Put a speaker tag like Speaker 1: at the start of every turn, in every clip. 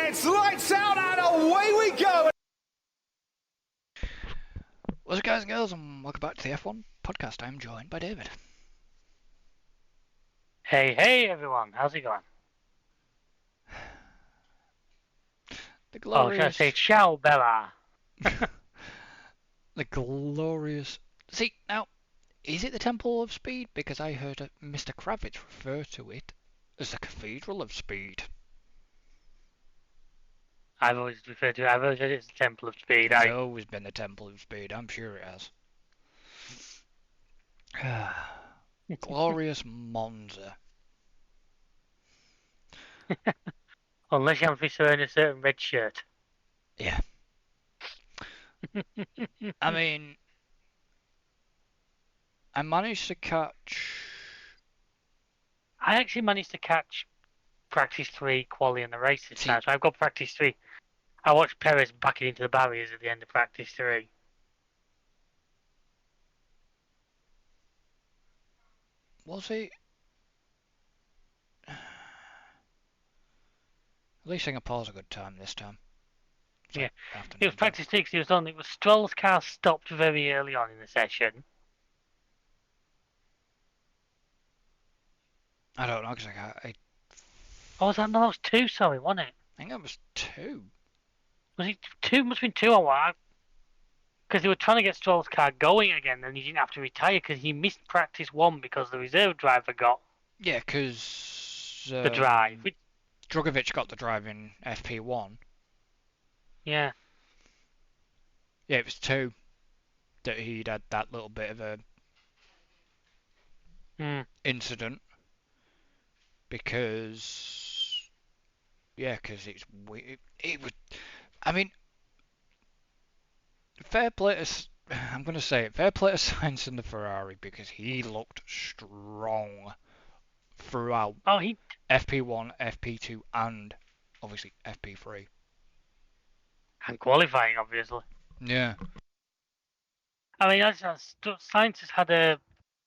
Speaker 1: It's lights out and away we go!
Speaker 2: What's up, guys and girls, and welcome back to the F1 podcast. I'm joined by David.
Speaker 3: Hey everyone, how's it going?
Speaker 2: The
Speaker 3: Oh, should I
Speaker 2: glorious...
Speaker 3: say ciao, Bella?
Speaker 2: The glorious... See, now, is it the Temple of Speed? Because I heard Mr. Kravitz refer to it as the Cathedral of Speed.
Speaker 3: I've always referred to it, I've always said it's the Temple of Speed.
Speaker 2: It's always been the Temple of Speed, I'm sure it has. Glorious Monza.
Speaker 3: Unless you're wearing a certain red shirt.
Speaker 2: Yeah. I mean, I managed to catch...
Speaker 3: I actually managed to catch practice 3 quali in the race this time, so I've got practice 3. I watched Perez backing into the barriers at the end of practice 3.
Speaker 2: Was it? At least Singapore's a good time this time. It's
Speaker 3: Yeah,
Speaker 2: like
Speaker 3: it was practice 6 he was on. It was Stroll's car stopped very early on in the session.
Speaker 2: I don't know, because
Speaker 3: Oh, was that? No, that was 2, sorry, wasn't it?
Speaker 2: I think that was 2.
Speaker 3: Was it 2? Must have been 2 or what? Because they were trying to get Stroll's car going again, and he didn't have to retire because he missed practice 1 because the reserve driver got
Speaker 2: Yeah, because
Speaker 3: the drive.
Speaker 2: Drugovic got the drive in FP1.
Speaker 3: Yeah.
Speaker 2: Yeah, it was 2 that he'd had that little bit of a incident. Because... Yeah, because it was... I mean... Fair play to... I'm going to say it. Fair play to Sainz in the Ferrari because he looked strong throughout FP1, FP2 and obviously FP3.
Speaker 3: And qualifying, obviously.
Speaker 2: Yeah.
Speaker 3: I mean, Sainz has had a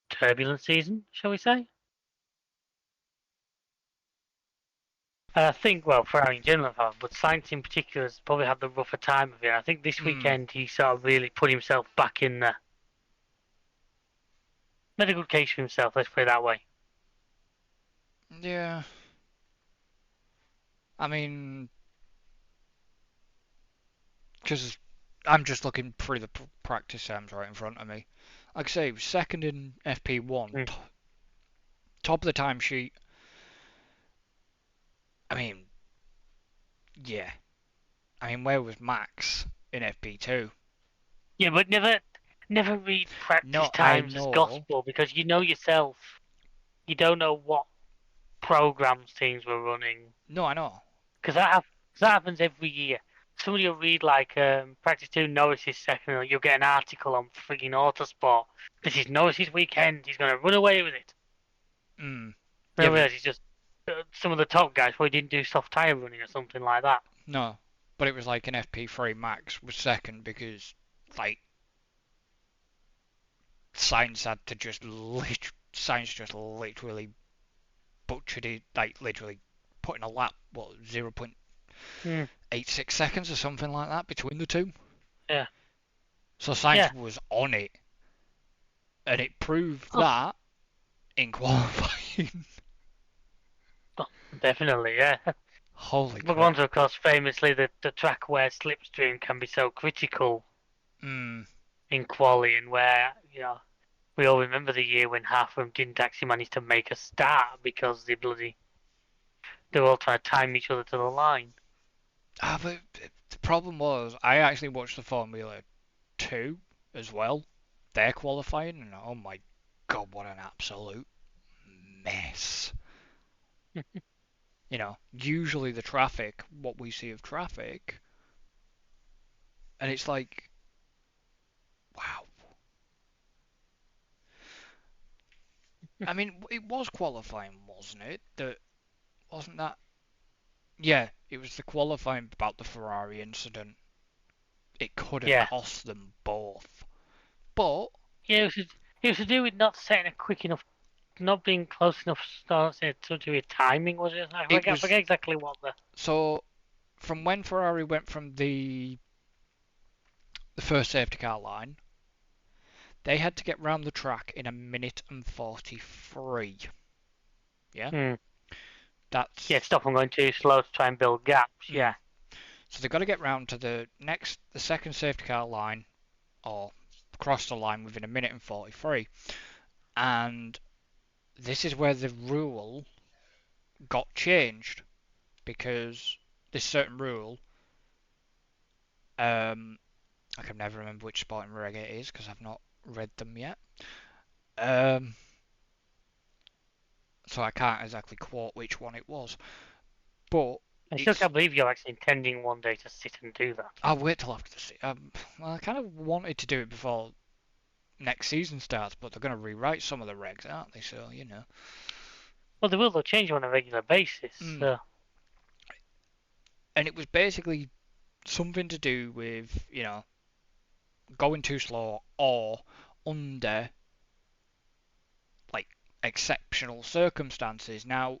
Speaker 3: turbulent season, shall we say? And I think, well, Ferrari in general have, but Sainz in particular has probably had the rougher time of it. I think this weekend he sort of really put himself back in there. Made a good case for himself, let's put it that way.
Speaker 2: Yeah. I mean... Because I'm just looking through the practice times right in front of me. Like I say, he was second in FP1. Top of the timesheet. I mean... Yeah. I mean, where was Max in FP2?
Speaker 3: Yeah, but never read practice times as gospel, because you know yourself, you don't know what programs teams were running.
Speaker 2: No, I know.
Speaker 3: Because that happens every year. Somebody will read like practice 2, Norris is second, or you'll get an article on frigging Autosport. This is Norris's weekend, he's going to run away with it. Realize he's just some of the top guys probably didn't do soft tyre running or something like that.
Speaker 2: No, but it was like an FP3 Max was second because like Sainz had to just literally butchered it, like literally putting a lap 0.86 seconds or something like that between the two.
Speaker 3: Yeah.
Speaker 2: So Sainz was on it, and it proved that in qualifying.
Speaker 3: Definitely, yeah.
Speaker 2: Holy crap.
Speaker 3: Monza, of course, famously the track where slipstream can be so critical in quali, and where, you know, we all remember the year when half of them didn't actually manage to make a start because they were all trying to time each other to the line.
Speaker 2: But the problem was, I actually watched the Formula 2 as well, their qualifying, and oh my god, what an absolute mess. You know, usually the traffic, what we see of traffic, and it's like, wow. I mean, it was qualifying, wasn't it? Wasn't that? Yeah, it was the qualifying about the Ferrari incident. It could have cost them both. But...
Speaker 3: Yeah, it was to do with not setting a quick enough, not being close enough to do with timing, was it? I forget exactly what the...
Speaker 2: So, from when Ferrari went from the first safety car line, they had to get round the track in 1 minute and 43. Yeah, that's
Speaker 3: Yeah, stop them going too slow to try and build gaps. Yeah.
Speaker 2: So they've got to get round to the second safety car line, or cross the line within 1 minute and 43. And this is where the rule got changed, because this certain rule, I can never remember which sporting reg it is because I've not read them yet. So I can't exactly quote which one it was, but
Speaker 3: I still can't believe you're actually intending one day to sit and do that.
Speaker 2: I'll wait till after the season. Well, I kind of wanted to do it before next season starts, but they're going to rewrite some of the regs, aren't they? So, you know.
Speaker 3: Well, they'll change on a regular basis. So.
Speaker 2: And it was basically something to do with, you know, going too slow or under, like, exceptional circumstances. Now,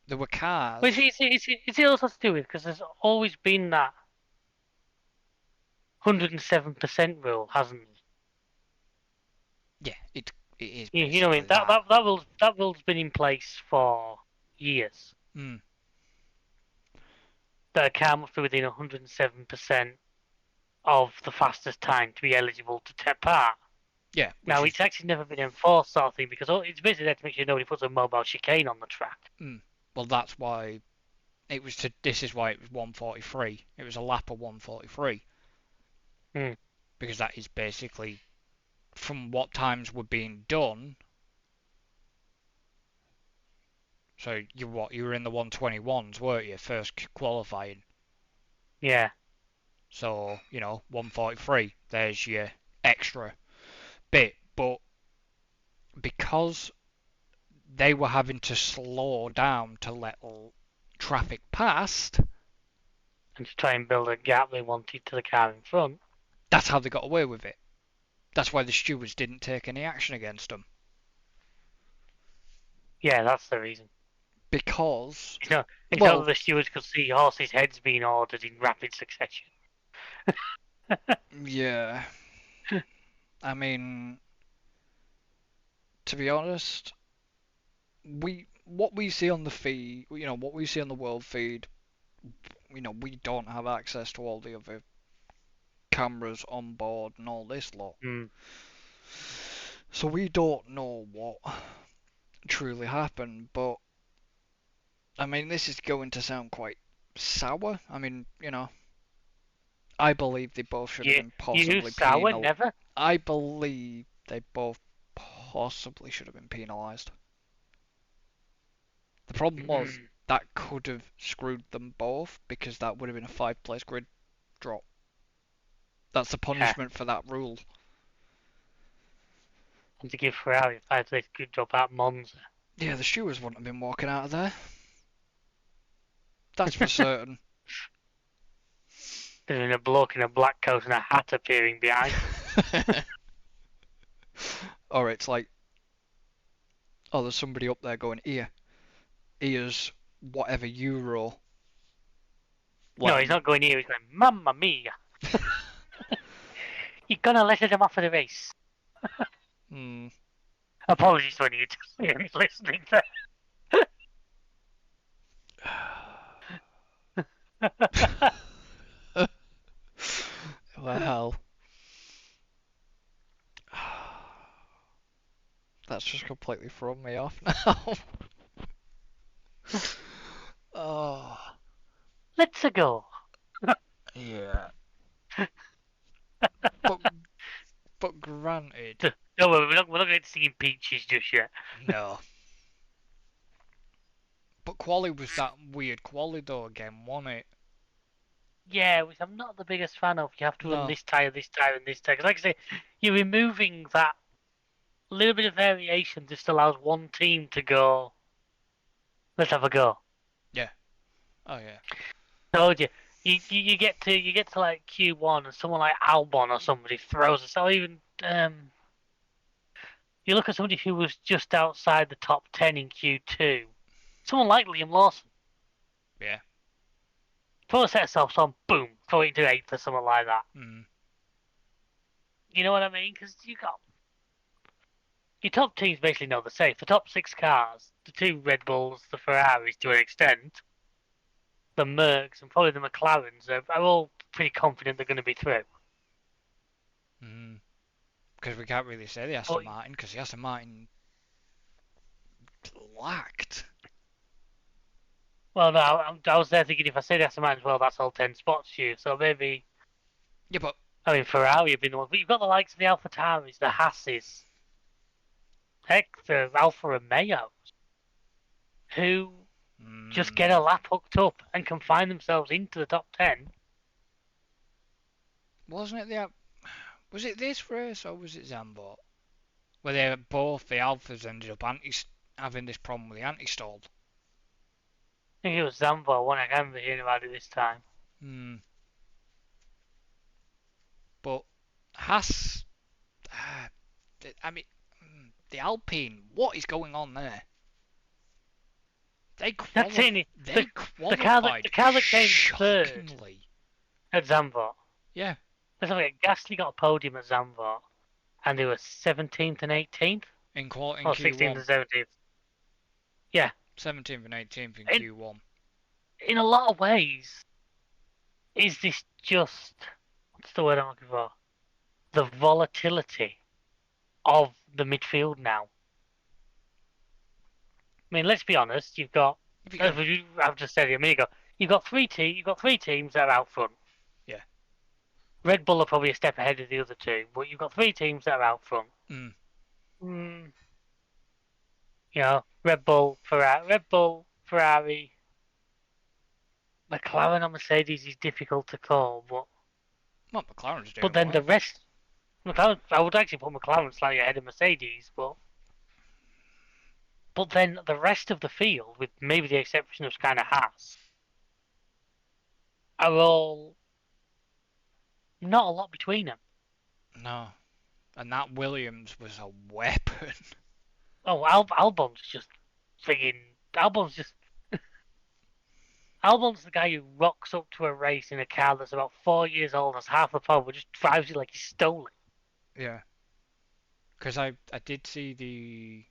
Speaker 2: there were cars.
Speaker 3: Well, it's also to do with, because there's always been that 107% rule, hasn't it?
Speaker 2: Yeah, it is.
Speaker 3: You know what I mean? That rule's been in place for years. That a car must be within 107% of the fastest time to be eligible to take part.
Speaker 2: Yeah.
Speaker 3: Now, it's actually never been enforced, sort of thing, because it's basically there to make sure nobody puts a mobile chicane on the track.
Speaker 2: Well, that's why it was this is why it was 143. It was a lap of 143. Because that is basically from what times were being done. So you were in the 121s, weren't you? First qualifying.
Speaker 3: Yeah.
Speaker 2: So, you know, 143. There's your extra bit. But because they were having to slow down to let traffic past,
Speaker 3: and to try and build a gap they wanted to the car in front,
Speaker 2: that's how they got away with it. That's why the stewards didn't take any action against them.
Speaker 3: Yeah, that's the reason.
Speaker 2: Because
Speaker 3: it's not that the stewards could see horses' heads being ordered in rapid succession.
Speaker 2: Yeah. I mean, to be honest, what we see on the feed, you know, what we see on the world feed, you know, we don't have access to all the other cameras on board and all this lot. So we don't know what truly happened, but I mean, this is going to sound quite sour. I mean, you know, I believe they both should have been possibly penalised.
Speaker 3: Never?
Speaker 2: I believe they both possibly should have been penalised. The problem was that could have screwed them both, because that would have been a 5-place grid drop. That's the punishment for that rule.
Speaker 3: And to give Ferrari a 5-place grid drop at Monza.
Speaker 2: Yeah, the stewards wouldn't have been walking out of there. That's for certain.
Speaker 3: There's a bloke in a black coat and a hat appearing behind.
Speaker 2: Or it's like, oh, there's somebody up there going, here's whatever euro.
Speaker 3: No, he's not going here, he's going, Mamma mia! You're gonna let him off of the race. Apologies to any Italians listening there.
Speaker 2: Well, that's just completely thrown me off now. Oh.
Speaker 3: Let's go.
Speaker 2: Yeah. but granted.
Speaker 3: No, we're not going to see peaches just yet.
Speaker 2: No. But quali was that weird quali though again, wasn't it?
Speaker 3: Yeah, which I'm not the biggest fan of. You have to run this tyre, and this tyre. Because like I say, you're removing that little bit of variation just allows one team to go, let's have a go.
Speaker 2: Yeah. Oh yeah.
Speaker 3: Told you. You get to like Q1 and someone like Albon or somebody throws us. Or even you look at somebody who was just outside the top 10 in Q2. Someone like Liam Lawson.
Speaker 2: Yeah.
Speaker 3: throw a set of softs on, boom, throw it into 8th or something like that.
Speaker 2: Mm.
Speaker 3: You know what I mean? Because you got your top teams basically know the safe. The top 6 cars, the 2 Red Bulls, the Ferraris to an extent, the Mercs and probably the McLarens are all pretty confident they're going to be through.
Speaker 2: Because we can't really say the Aston
Speaker 3: But,
Speaker 2: Martin, because the Aston Martin lacked.
Speaker 3: well, no, I was there thinking if I say the Aston Martin as well, that's all 10 spots you. So maybe,
Speaker 2: Yeah, but
Speaker 3: I mean, Ferrari have been the one. But you've got the likes of the AlphaTauris, the Hasses, heck, the Alfa Romeos, who just get a lap hooked up and can find themselves into the top 10.
Speaker 2: wasn't it the was it this race or was it Zandvoort? Where they both the Alphas ended up having this problem with the anti-stall.
Speaker 3: I think it was Zandvoort one. I can't remember hearing about it this time.
Speaker 2: But Haas, I mean, the Alpine, what is going on there? They
Speaker 3: That's it.
Speaker 2: qualified
Speaker 3: The car that came third
Speaker 2: shockingly.
Speaker 3: at Zandvoort.
Speaker 2: Yeah,
Speaker 3: Let's have a look. Gasly got a podium at Zandvoort, and they were 17th and 18th,
Speaker 2: in
Speaker 3: or
Speaker 2: Q1.
Speaker 3: 16th and 17th. Yeah,
Speaker 2: 17th and 18th in Q1.
Speaker 3: in a lot of ways, is this just what's the word I'm looking for? The volatility of the midfield now. I mean, let's be honest. You've got, I've just said it a minute ago. You've got three teams that are out front.
Speaker 2: Yeah.
Speaker 3: Red Bull are probably a step ahead of the other two, but you've got 3 teams that are out front. You know, Red Bull, Ferrari, McLaren or Mercedes is difficult to call, but
Speaker 2: McLaren's doing
Speaker 3: but then
Speaker 2: well.
Speaker 3: the rest, McLaren, I would actually put McLaren slightly ahead of Mercedes, but then the rest of the field, with maybe the exception of kind of Haas, are all not a lot between them.
Speaker 2: No, and that Williams was a weapon.
Speaker 3: Oh, Albon's just friggin' Albon's just Albon's the guy who rocks up to a race in a car that's about 4 years old, has half the power, but just drives it like he stole it.
Speaker 2: Yeah. Because I did see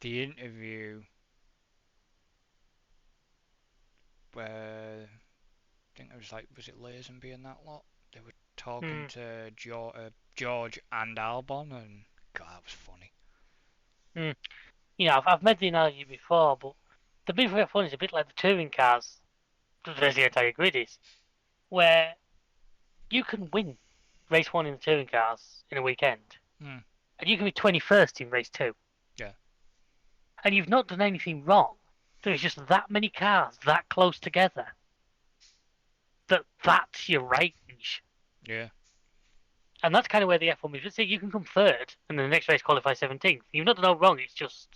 Speaker 2: the interview where I think it was was it Lazenby and that lot? They were talking to George and Albon, and God, that was funny.
Speaker 3: You know, I've made the analogy before, but the big F1 is a bit like the touring cars. There's the entire grid is, where you can win race 1 in the touring cars in a weekend, and you can be 21st in race 2.
Speaker 2: Yeah.
Speaker 3: And you've not done anything wrong. There's just that many cars that close together that's your range.
Speaker 2: Yeah.
Speaker 3: And that's kind of where the F1 moves. Let's say you can come third, and then the next race qualify 17th. You've not done no wrong. It's just,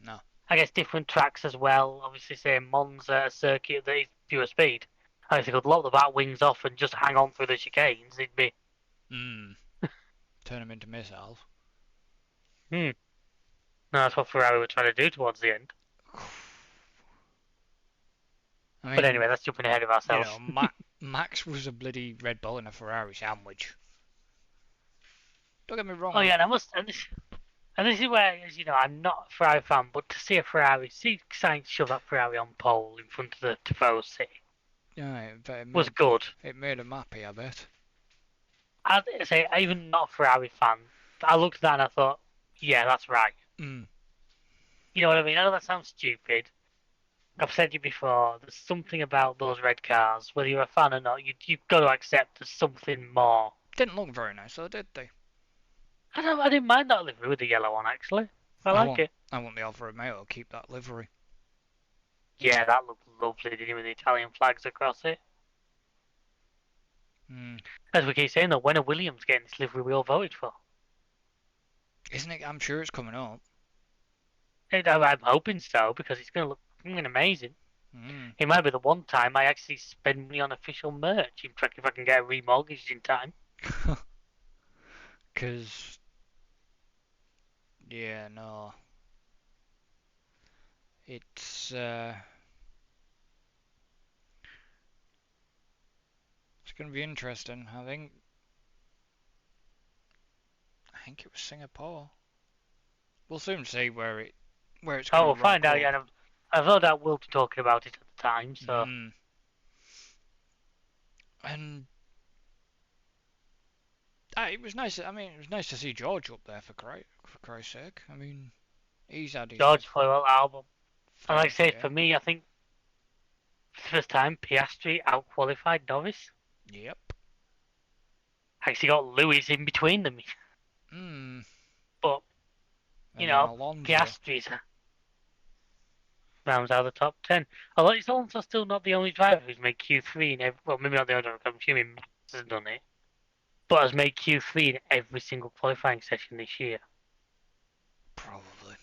Speaker 2: No.
Speaker 3: I guess, different tracks as well. Obviously, say Monza, a circuit that is pure speed. And if they could lock the bat wings off and just hang on through the chicanes, it'd be.
Speaker 2: Turn them into missiles.
Speaker 3: No, that's what Ferrari were trying to do towards the end. I mean, but anyway, that's jumping ahead of ourselves.
Speaker 2: You know, Max was a bloody Red Bull and a Ferrari sandwich. Don't get me wrong.
Speaker 3: Oh yeah, and this is where, as you know, I'm not a Ferrari fan, but to see a Ferrari, see Sainz shove that Ferrari on pole in front of the Tifosi, was good.
Speaker 2: It made him happy, I bet.
Speaker 3: I'd say, even not a Ferrari fan, I looked at that and I thought, yeah, that's right. You know what I mean? I know that sounds stupid. I've said to you before, there's something about those red cars, whether you're a fan or not, you've got to accept there's something more.
Speaker 2: Didn't look very nice though, did they?
Speaker 3: I didn't mind that livery with the yellow one, actually. I like it.
Speaker 2: I want the Alfa Romeo to keep that livery.
Speaker 3: Yeah, that looked lovely, didn't it, with the Italian flags across it? As we keep saying though, when are Williams getting this livery we all voted for?
Speaker 2: Isn't it? I'm sure it's coming up.
Speaker 3: I'm hoping so, because it's going to look amazing. It might be the one time I actually spend money on official merch, if I can get it remortgaged in time.
Speaker 2: Because, yeah, no. It's, going to be interesting. I think it was Singapore. We'll soon see where it's going to
Speaker 3: we'll find
Speaker 2: rock
Speaker 3: out.
Speaker 2: up.
Speaker 3: Yeah, I've no doubt we'll be talking about it at the time. So
Speaker 2: And it was nice. I mean, it was nice to see George up there for Christ's sake. I mean, he's had his
Speaker 3: George Floyd album. And like I say,
Speaker 2: fair
Speaker 3: for me, I think for the first time Piastri out-qualified Norris.
Speaker 2: Yep.
Speaker 3: Actually got Lewis in between them. But you know,
Speaker 2: Alonso.
Speaker 3: Piastri's rounds out of the top 10. Although it's also still not the only driver who's made Q3 in every, well, maybe not the only driver, I'm assuming Max has done it, but has made Q3 in every single qualifying session this year.
Speaker 2: Probably.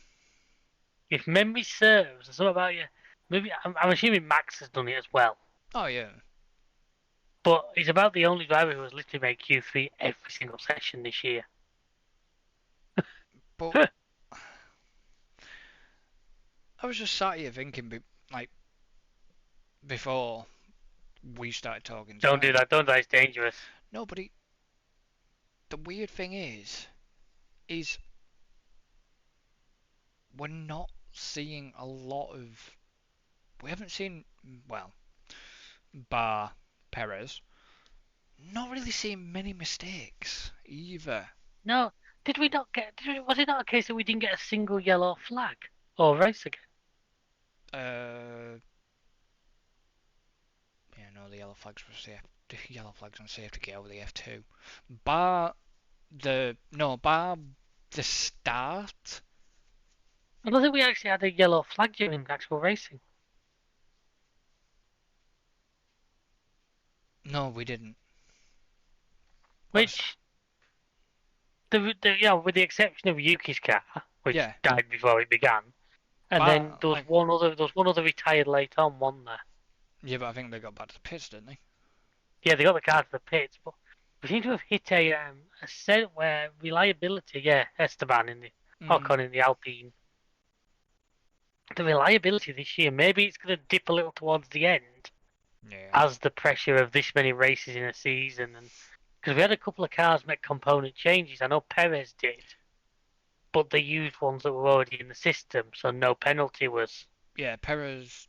Speaker 3: If memory serves, there's something about you. Maybe I'm assuming Max has done it as well.
Speaker 2: Oh yeah.
Speaker 3: But he's about the only driver who has literally made Q3 every single session this year.
Speaker 2: But I was just sat here thinking, before we started talking.
Speaker 3: Don't do that. Don't do that. It's dangerous.
Speaker 2: No, but the weird thing is we're not seeing a lot of. We haven't seen, well, bar Perez, not really seeing many mistakes either.
Speaker 3: No, did we not get? Was it not a case that we didn't get a single yellow flag or race again?
Speaker 2: Yeah, no, the yellow flags were safe. The yellow flags on safety get over the F2. Bar the start.
Speaker 3: I don't think we actually had a yellow flag during actual racing.
Speaker 2: No, we didn't.
Speaker 3: Which, with the exception of Yuki's car, which died before it began, and then there was one other retired late on, wasn't there?
Speaker 2: Yeah, but I think they got back to the pits, didn't they?
Speaker 3: Yeah, they got the car to the pits, but we seem to have hit a set where reliability. Yeah, Esteban in the Ocon in the Alpine. The reliability this year, maybe it's going to dip a little towards the end, as the pressure of this many races in a season, and because we had a couple of cars make component changes. I know Perez did, but they used ones that were already in the system, so no penalty was.
Speaker 2: Yeah, Perez.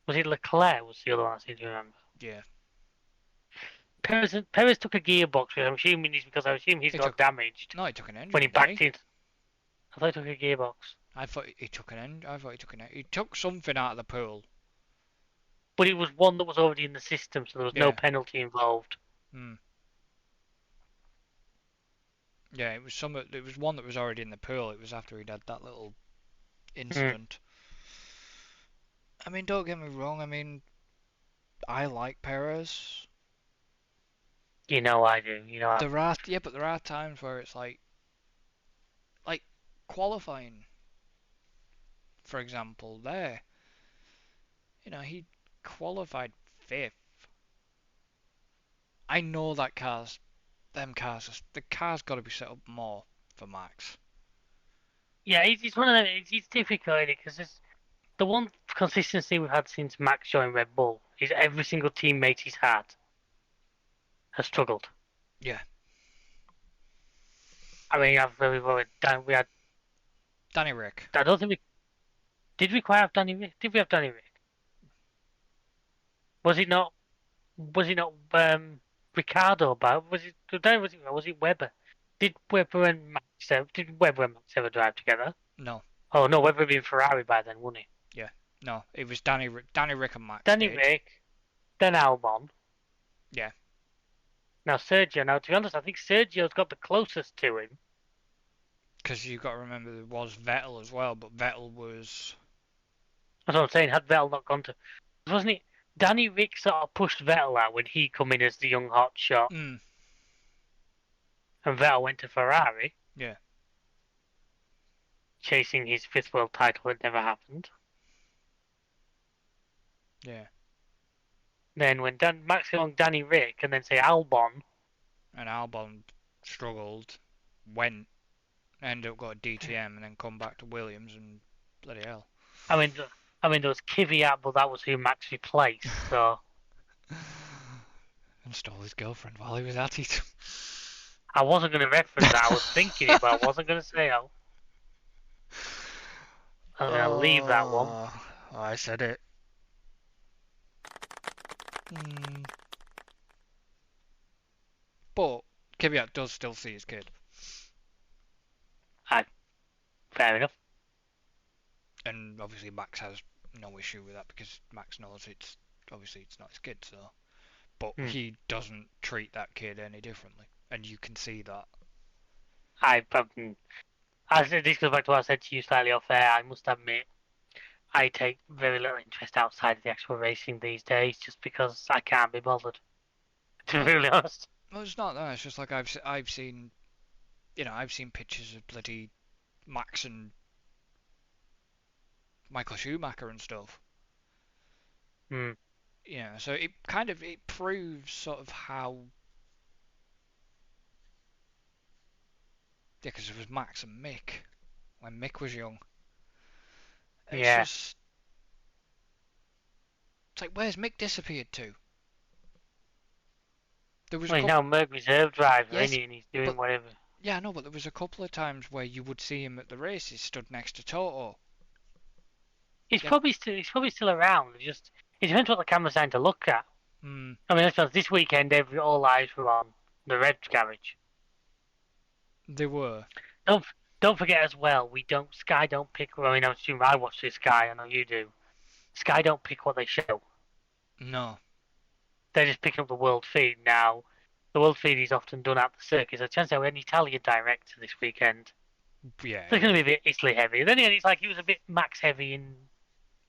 Speaker 3: Was it Leclerc? Was the other one I seem to remember?
Speaker 2: Yeah.
Speaker 3: Perez took a gearbox, which I'm assuming is because he's got damaged.
Speaker 2: No, he took an engine.
Speaker 3: When he backed in. I thought he took a gearbox.
Speaker 2: I thought he took an engine. I thought he took an. He took something out of the pool.
Speaker 3: But it was one that was already in the system, so there was no penalty involved.
Speaker 2: Yeah, it was one that was already in the pool. It was after he'd had that little incident. I mean, don't get me wrong. I mean, I like Perez.
Speaker 3: You know I do. You know.
Speaker 2: There are times where it's like qualifying, for example. There, he qualified 5th. I know that the car's got to be set up more for Max.
Speaker 3: Yeah, it's one of them. It's difficult because the one consistency we've had since Max joined Red Bull is every single teammate he's had has struggled.
Speaker 2: Yeah.
Speaker 3: I mean, we had
Speaker 2: Danny Rick.
Speaker 3: I don't think did we quite have Danny Rick? Did we have Danny Rick? Was it not? Ricardo? Was it Webber? Did Webber and Max ever drive together?
Speaker 2: No.
Speaker 3: Oh no, Webber had been Ferrari by then, wouldn't he?
Speaker 2: Yeah. No, it was Danny Rick and Max.
Speaker 3: Danny Rick, then Albon.
Speaker 2: Yeah.
Speaker 3: Now Sergio. Now to be honest, I think Sergio's got the closest to him.
Speaker 2: Because you've got to remember there was Vettel as well, but Vettel was.
Speaker 3: That's what I'm saying. Had Vettel not gone to, wasn't it? Danny Rick sort of pushed Vettel out when he come in as the young hot shot, and Vettel went to Ferrari.
Speaker 2: Yeah.
Speaker 3: Chasing his 5th world title had never happened.
Speaker 2: Yeah.
Speaker 3: Then when Max got on Danny Rick, and then say Albon.
Speaker 2: And Albon struggled, ended up got a DTM, and then come back to Williams, and bloody hell.
Speaker 3: I mean, there was Kvyat, but that was who Max replaced. So.
Speaker 2: and stole his girlfriend while he was at it.
Speaker 3: I wasn't going to reference that. I was thinking it, but I wasn't going to say it. I was going to leave that one.
Speaker 2: I said it. But Kvyat does still see his kid.
Speaker 3: Fair enough.
Speaker 2: And obviously Max has no issue with that because Max knows it's not his kid, so. But he doesn't treat that kid any differently, and you can see that.
Speaker 3: This goes back to what I said to you slightly off air. I must admit, I take very little interest outside of the actual racing these days, just because I can't be bothered. To be really honest.
Speaker 2: Well, it's not that. It's just like I've seen, I've seen pictures of bloody Max and Michael Schumacher and stuff. Yeah, so it proves sort of how. Yeah, because it was Max and Mick when Mick was young. It's like, where's Mick disappeared to?
Speaker 3: He's now Merc Reserve driver,
Speaker 2: yes,
Speaker 3: isn't he? And he's doing whatever.
Speaker 2: Yeah, no, but there was a couple of times where you would see him at the races stood next to Toto.
Speaker 3: He's probably still around. It depends what the camera's trying to look at. I mean, let's be honest, this weekend all eyes were on the Red garage.
Speaker 2: They were.
Speaker 3: Don't forget as well, Sky don't pick. I mean, I assume I watch this Sky. I know you do. Sky don't pick what they show.
Speaker 2: No.
Speaker 3: They're just picking up the world feed now. The world feed is often done at the circuit. So chances are we had an Italian director this weekend.
Speaker 2: Yeah.
Speaker 3: So it's going to be a bit Italy heavy. Then again, it's like he was a bit Max heavy in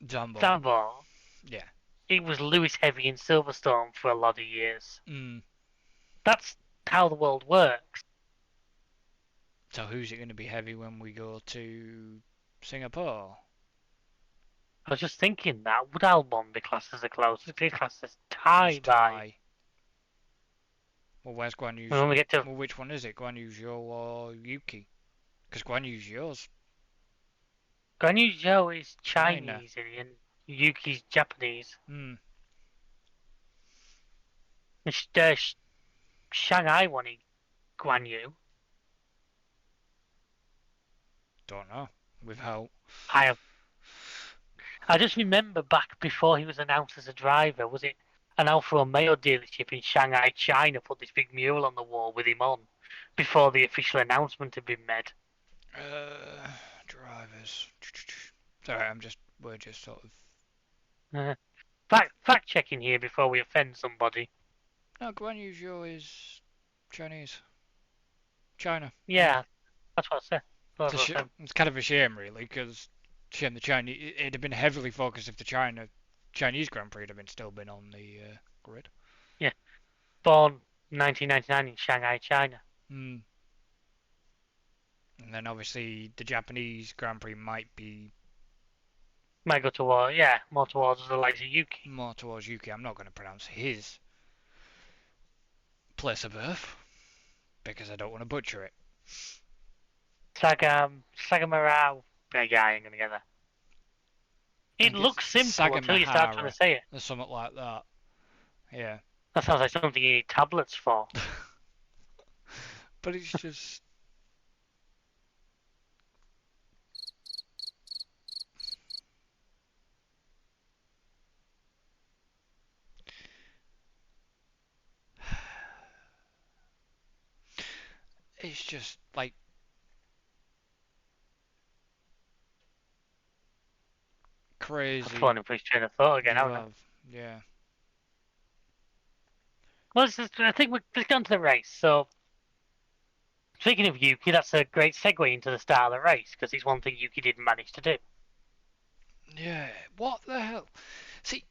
Speaker 3: Zambor.
Speaker 2: Yeah.
Speaker 3: It was Lewis heavy in Silverstone for a lot of years.
Speaker 2: Mm.
Speaker 3: That's how the world works.
Speaker 2: So who's it going to be heavy when we go to Singapore?
Speaker 3: I was just thinking that. Would Albon be classed as a closest? He's classed as tie.
Speaker 2: Well, where's Guan Yu's?
Speaker 3: When we get to...
Speaker 2: Well, which one is it? Guan Yu's Zhou or Yuki? Because Guan Yu's yours.
Speaker 3: Guan Yu Zhou is Chinese and Yuki's Japanese. Shanghai wanted Guan Yu.
Speaker 2: Don't know. With help.
Speaker 3: I just remember back before he was announced as a driver, was it an Alfa Romeo dealership in Shanghai, China, put this big mural on the wall with him on before the official announcement had been made?
Speaker 2: Drivers. Sorry, we're just sort of...
Speaker 3: fact checking here before we offend somebody.
Speaker 2: No, Guan Yu Zhou is Chinese. China.
Speaker 3: Yeah, that's what I said.
Speaker 2: It's kind of a shame, really, because the Chinese, it'd have been heavily focused if the Chinese Grand Prix had still been on the grid.
Speaker 3: Yeah, born 1999 in Shanghai, China.
Speaker 2: And then obviously the Japanese Grand Prix might
Speaker 3: go toward more towards the likes of Yuki.
Speaker 2: More towards Yuki. I'm not going to pronounce his place of birth because I don't want to butcher it.
Speaker 3: Sagamarao. Yeah, I ain't gonna get that. It looks simple until you start trying to say it.
Speaker 2: There's something like that. Yeah.
Speaker 3: That sounds like something you need tablets for.
Speaker 2: But it's just... It's just like... crazy.
Speaker 3: I've fallen for his train of thought again, haven't I?
Speaker 2: Yeah.
Speaker 3: Well, I think let's get on to the race. So, speaking of Yuki, that's a great segue into the start of the race, because it's one thing Yuki didn't manage to do.
Speaker 2: Yeah, what the hell? See,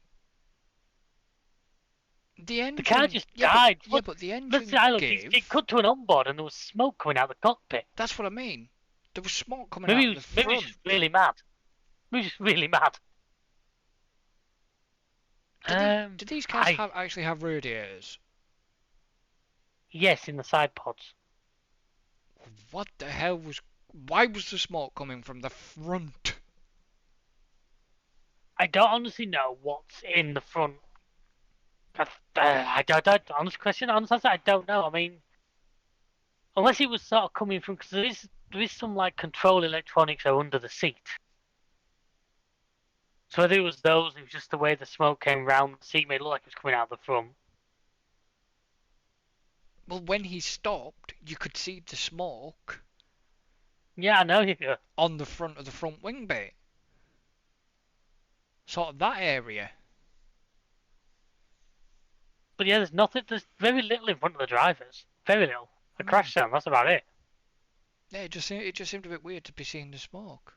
Speaker 2: the engine...
Speaker 3: The car just died.
Speaker 2: But the engine gave...
Speaker 3: It cut to an onboard and there was smoke coming out of the cockpit.
Speaker 2: That's what I mean. There was smoke coming out of the front.
Speaker 3: Maybe he was really mad. Maybe he was really mad.
Speaker 2: Did these cars actually have radiators?
Speaker 3: Yes, in the side pods.
Speaker 2: What the hell was... Why was the smoke coming from the front?
Speaker 3: I don't honestly know what's in the front I don't. Honest question. Honest answer. I don't know. I mean, unless it was sort of coming from, because there is some like control electronics are under the seat. So whether it was those, it was just the way the smoke came round the seat made it look like it was coming out of the front.
Speaker 2: Well, when he stopped, you could see the smoke
Speaker 3: Yeah, I know. Yeah.
Speaker 2: on the front of the front wing bit. Sort of that area.
Speaker 3: But yeah, there's nothing. There's very little in front of the drivers. Very little. The crash sound. That's about it.
Speaker 2: Yeah, it just seemed a bit weird to be seeing the smoke.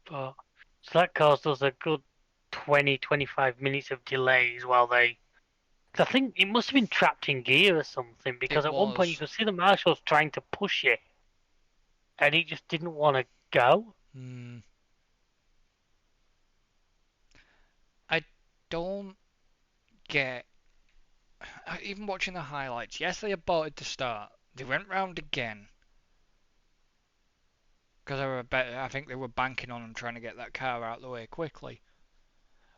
Speaker 3: But so that caused us a good 20, 25 minutes of delays while they. Cause I think it must have been trapped in gear or something. Because
Speaker 2: It
Speaker 3: at one point you
Speaker 2: was.
Speaker 3: could see the marshals trying to push it, and he just didn't want to go.
Speaker 2: Hmm. I don't get. Even watching the highlights, yes, they aborted the start. They went round again because I think they were banking on and trying to get that car out of the way quickly.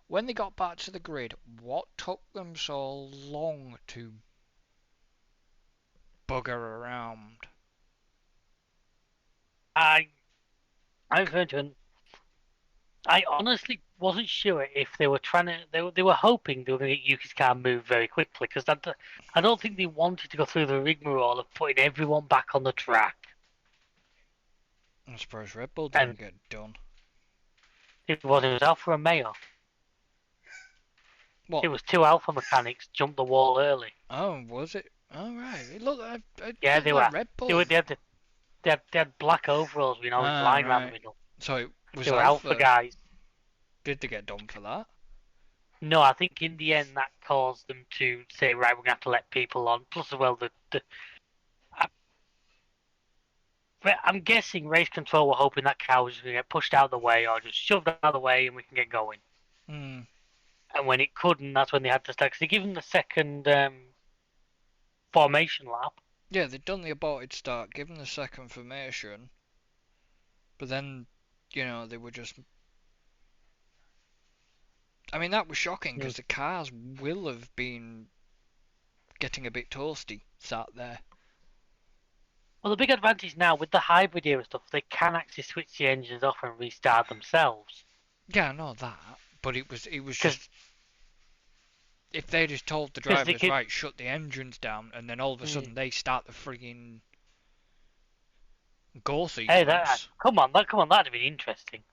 Speaker 2: When they got back to the grid, what took them so long to bugger around?
Speaker 3: I've heard you. I honestly wasn't sure if they were trying to. They were hoping they were going to get Yuki's car moved very quickly because I don't think they wanted to go through the rigmarole of putting everyone back on the track.
Speaker 2: I suppose Red Bull
Speaker 3: And
Speaker 2: didn't get done.
Speaker 3: it was Alfa Romeo.
Speaker 2: What?
Speaker 3: It was two Alfa mechanics jumped the wall early.
Speaker 2: Oh, was it? Oh, right. It looked
Speaker 3: Yeah, they were.
Speaker 2: like Red Bull.
Speaker 3: They had black overalls, with line around the middle.
Speaker 2: So it was
Speaker 3: They were Alpha guys.
Speaker 2: Did they get done for that?
Speaker 3: No, I think in the end that caused them to say, right, we're going to have to let people on. Plus, as well, I'm guessing race control were hoping that car was going to get pushed out of the way or just shoved out of the way and we can get going.
Speaker 2: Hmm.
Speaker 3: And when it couldn't, that's when they had to start. Because they give them the second formation lap.
Speaker 2: Yeah, they'd done the aborted start, given the second formation, but then, they were just. I mean, that was shocking because the cars will have been getting a bit toasty sat there.
Speaker 3: Well, the big advantage now with the hybrid era stuff, they can actually switch the engines off and restart themselves.
Speaker 2: Yeah, I know that, but it was just. If they just told the drivers, right, shut the engines down, and then all of a sudden they start the frigging go sequence.
Speaker 3: Come on, that'd have been interesting.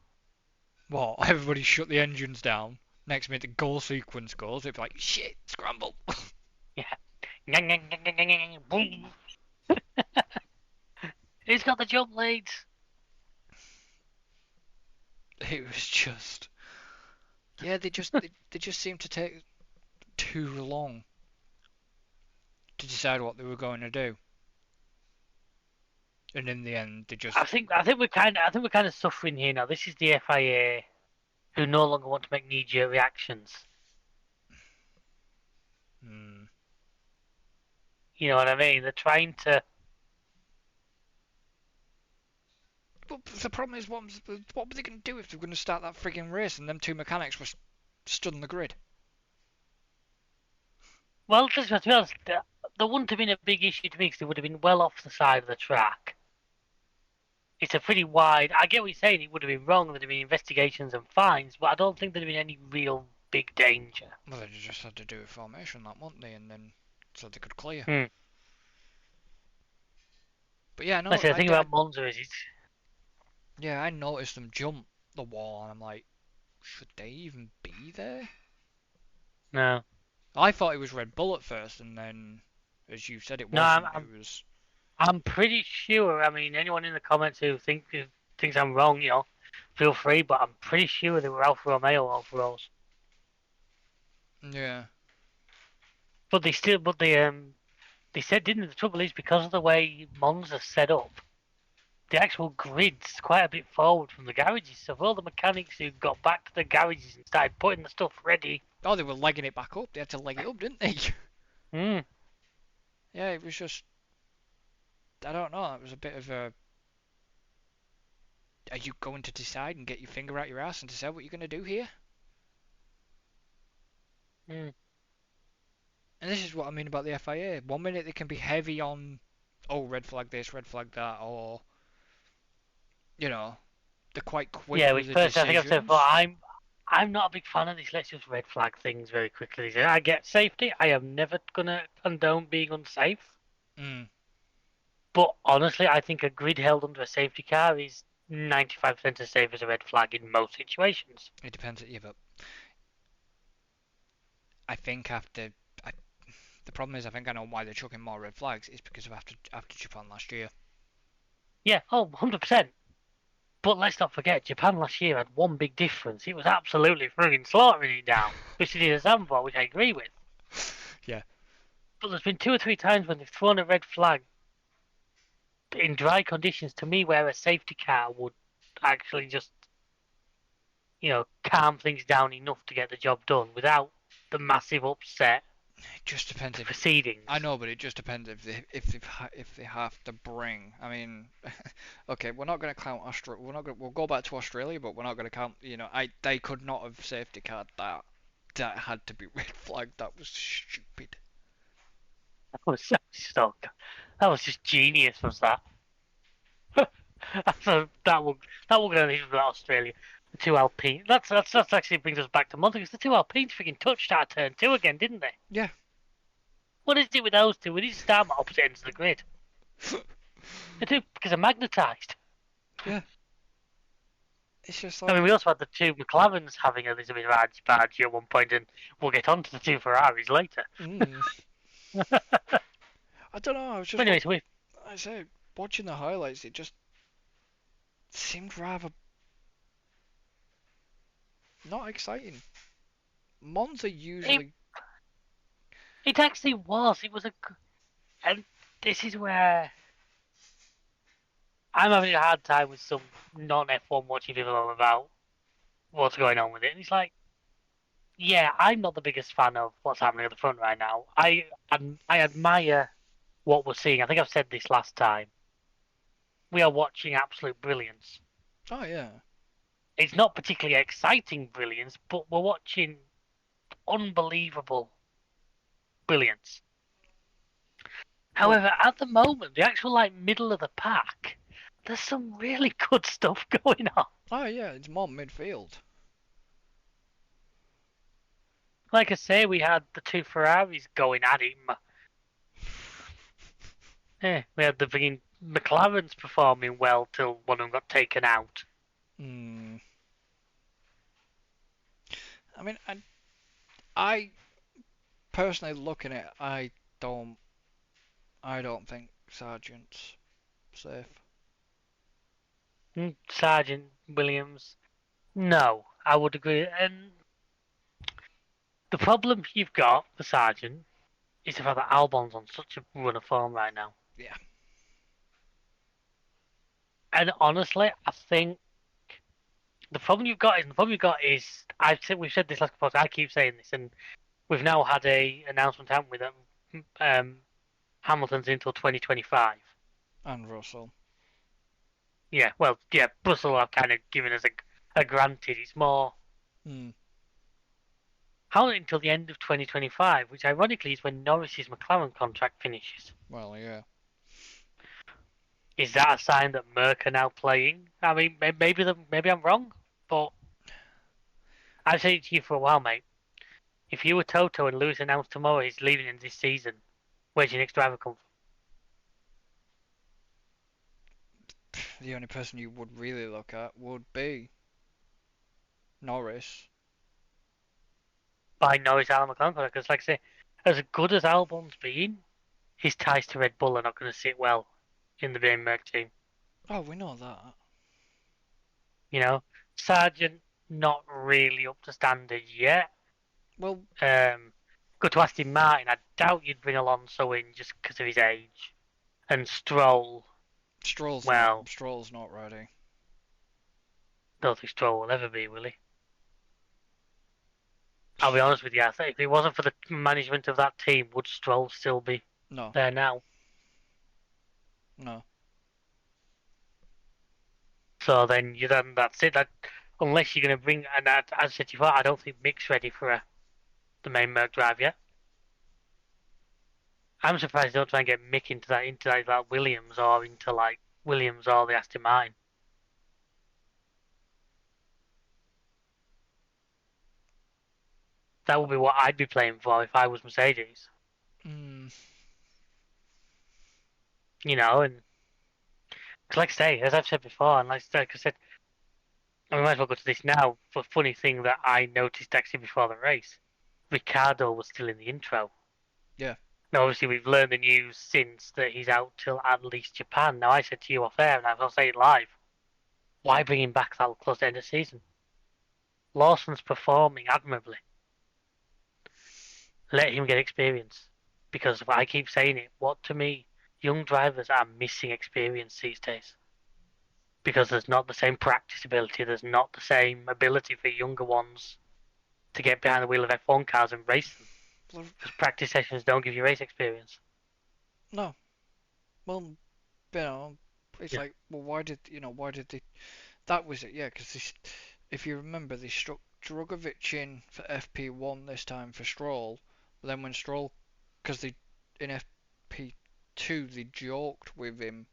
Speaker 2: What? Everybody shut the engines down. Next minute the goal sequence goes. It'd be like, shit, scramble.
Speaker 3: Yeah. Boom. Who's got the jump leads?
Speaker 2: It was just. Yeah, they just seemed to take too long to decide what they were going to do. And in the end, they just.
Speaker 3: I think we're kind of suffering here now. This is the FIA, who no longer want to make knee-jerk reactions. You know what I mean? They're trying to.
Speaker 2: But the problem is, what were they going to do if they were going to start that frigging race and them two mechanics were stood on the grid?
Speaker 3: Well, to be honest, there wouldn't have been a big issue to me because they would have been well off the side of the track. It's a pretty wide. I get what you're saying. It would have been wrong. There'd have been investigations and fines, but I don't think there'd have been any real big danger.
Speaker 2: Well, they just had to do a formation lap, wouldn't they? And then so they could clear. But yeah, no.
Speaker 3: The thing about Monza is
Speaker 2: yeah, I noticed them jump the wall, and I'm like, should they even be there?
Speaker 3: No.
Speaker 2: I thought it was Red Bull at first, and then, as you said, it wasn't. It was.
Speaker 3: I'm pretty sure. I mean, anyone in the comments who thinks I'm wrong, feel free. But I'm pretty sure they were Alfa Romeo overalls.
Speaker 2: Yeah.
Speaker 3: But they said, didn't they? The trouble is because of the way Monza's set up. the actual grid's quite a bit forward from the garages. So for all the mechanics who got back to the garages and started putting the stuff ready,
Speaker 2: Oh, they were legging it back up. They had to leg it up, didn't they?
Speaker 3: mm,
Speaker 2: Yeah, it was just. I don't know. It was a bit of a. Are you going to decide and get your finger out your ass and decide what you're going to do here?
Speaker 3: mm.
Speaker 2: And this is what I mean about the FIA. One minute they can be heavy on, oh, red flag this, red flag that, or, you know, they're quite quick
Speaker 3: Yeah,
Speaker 2: with
Speaker 3: which
Speaker 2: the
Speaker 3: personally I think I've said
Speaker 2: decisions.
Speaker 3: before, I'm not a big fan of this. Let's just red flag things very quickly. I get safety. I am never gonna condone being unsafe.
Speaker 2: Mm,
Speaker 3: But honestly, I think a grid held under a safety car is 95% as safe as a red flag in most situations.
Speaker 2: it depends at you, but I think after. I, the problem is, I think I know why they're chucking more red flags. It's because of after Japan last year.
Speaker 3: Yeah, oh, 100%. But let's not forget, Japan last year had one big difference. It was absolutely frigging slaughtering it down, which they did a Zambor, which I agree with.
Speaker 2: Yeah.
Speaker 3: But there's been 2 or 3 times when they've thrown a red flag in dry conditions to me where a safety car would actually just, calm things down enough to get the job done without the massive upset
Speaker 2: It just depends if.
Speaker 3: proceedings.
Speaker 2: I know, but it just depends if they have to bring. I mean, okay, we're not going to count Australia. We'll go back to Australia, but we're not going to count. They could not have safety card that. That had to be red flag. That was stupid.
Speaker 3: That was just genius, was that? So that will go even about Australia. The 2 Alpine. That's actually brings us back to Monza because the 2 Alpines freaking touched our turn 2 again, didn't they?
Speaker 2: Yeah.
Speaker 3: What is it with those two? We need to start at opposite ends of the grid. They do because they're magnetised.
Speaker 2: Yeah. It's just
Speaker 3: I
Speaker 2: like.
Speaker 3: mean, we also had the 2 McLarens having a little bit of argy at one point, and we'll get on to the 2 Ferraris later.
Speaker 2: I don't know. I was just.
Speaker 3: But anyways,
Speaker 2: I say watching the highlights, it just seemed rather not exciting. Monza usually.
Speaker 3: it actually was. It was and this is where I'm having a hard time with some non-F1 watching people about what's going on with it. And it's like, yeah, I'm not the biggest fan of what's happening at the front right now. I admire what we're seeing. I think I've said this last time. We are watching absolute brilliance.
Speaker 2: Oh yeah.
Speaker 3: It's not particularly exciting brilliance, but we're watching unbelievable brilliance. However, at the moment, the actual middle of the pack, there's some really good stuff going on.
Speaker 2: Oh yeah, it's more midfield.
Speaker 3: Like I say, we had the 2 Ferraris going at him. Yeah, we had the freaking McLarens performing well till one of them got taken out.
Speaker 2: I mean, I personally looking at it, I don't think Sargent's safe.
Speaker 3: Sergeant Williams, no, I would agree. And the problem you've got for Sargent is the fact that Albon's on such a run of form right now.
Speaker 2: Yeah.
Speaker 3: And honestly, I think the problem you've got is we've said this last couple. I keep saying this, and we've now had a announcement, haven't we, that Hamilton's until 2025.
Speaker 2: And Russell.
Speaker 3: Yeah, well, yeah, Russell have kind of given us a granted. It's more how until the end of 2025, which ironically is when Norris's McLaren contract finishes.
Speaker 2: Well, yeah.
Speaker 3: Is that a sign that Merc are now playing? I mean, maybe I'm wrong, but I've said it to you for a while, mate. If you were Toto and Lewis announced tomorrow he's leaving in this season, where's your next driver come from?
Speaker 2: The only person you would really look at would be Norris.
Speaker 3: By Norris Alan McLaren contract, because like I say, as good as Albon's been, his ties to Red Bull are not going to sit well in the main Merc team.
Speaker 2: Oh, we know that.
Speaker 3: You know, Sargent not really up to standard yet.
Speaker 2: Well,
Speaker 3: good to Aston Martin. I doubt you'd bring Alonso in just because of his age, and Stroll.
Speaker 2: Stroll's
Speaker 3: Well,
Speaker 2: not ready.
Speaker 3: don't think Stroll will ever be, will he? I'll be honest with you. I think if it wasn't for the management of that team, would Stroll still be
Speaker 2: No,
Speaker 3: there now?
Speaker 2: no.
Speaker 3: So then that's it. That unless you're going to bring, and as I said before, I don't think Mick's ready for the main Merc drive yet. I'm surprised they don't try and get Mick into like Williams or into like Williams or the Aston Martin. That would be what I'd be playing for if I was Mercedes.
Speaker 2: Mm.
Speaker 3: You know, and cause like I say, as I've said before, and like I said, I might as well go to this now. For funny thing that I noticed actually before the race, Ricardo was still in the intro.
Speaker 2: Yeah.
Speaker 3: Now, obviously, we've learned the news since that he's out till at least Japan. Now, I said to you off air, and I'll say it live. Why bring him back that close to the end of the season? Lawson's performing admirably. Let him get experience. Because I keep saying it, what to me, young drivers are missing experience these days. Because there's not the same practice ability, there's not the same ability for younger ones to get behind the wheel of F1 cars and race them. Because practice sessions don't give you race experience.
Speaker 2: No. Well, it's like, well, why did they? That was it, yeah. Because if you remember, they struck Drugovich in for FP1 this time for Stroll. But then when Stroll, because they in FP2 they joked with him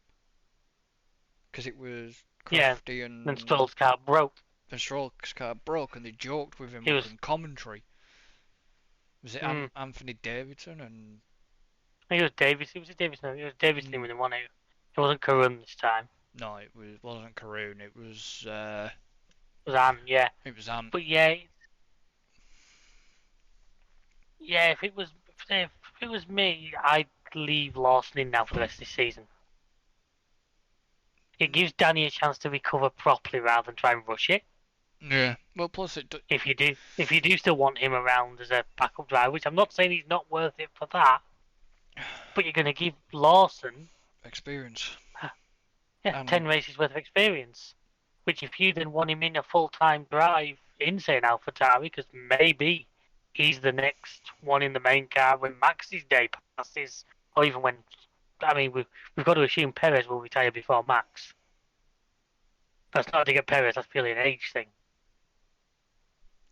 Speaker 2: because it was Crafty and
Speaker 3: then Stroll's car broke.
Speaker 2: And Stroll's car broke, and they joked with him
Speaker 3: in
Speaker 2: commentary. Was it Anthony Davidson and?
Speaker 3: I think it was Davidson. Was it Davidson? It was Davidson when they won it. It wasn't Karun this time.
Speaker 2: No, wasn't Karun. It was.
Speaker 3: It was Ant, yeah.
Speaker 2: It was Ant.
Speaker 3: But yeah, if it was me, I'd leave Lawson in now for the rest of this season. It gives Danny a chance to recover properly rather than try and rush it.
Speaker 2: Yeah. Well, plus it.
Speaker 3: If you do still want him around as a backup driver, which I'm not saying he's not worth it for that, but you're going to give Lawson
Speaker 2: experience.
Speaker 3: Yeah, 10 races worth of experience. Which if you then want him in a full-time drive in, say, an AlphaTauri, because maybe he's the next one in the main car when Max's day passes, or even when, I mean, we've got to assume Perez will retire before Max. That's not to get Perez, that's purely an age thing.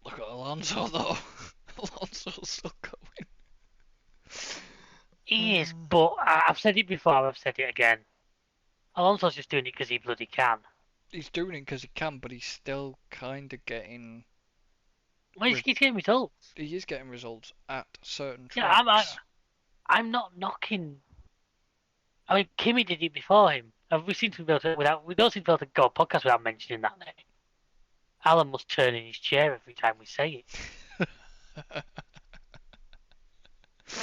Speaker 2: Look at Alonso, though. Alonso's still going.
Speaker 3: He is, but I've said it before, I've said it again. Alonso's just doing it because he bloody can.
Speaker 2: He's doing it because he can, but he's still kind of getting.
Speaker 3: Well, he's getting results.
Speaker 2: He is getting results at certain tracks.
Speaker 3: Yeah, I'm not knocking. I mean, Kimi did it before him. We seem to be able to we don't seem to be able to go a podcast without mentioning that name. Alan must turn in his chair every time we say it.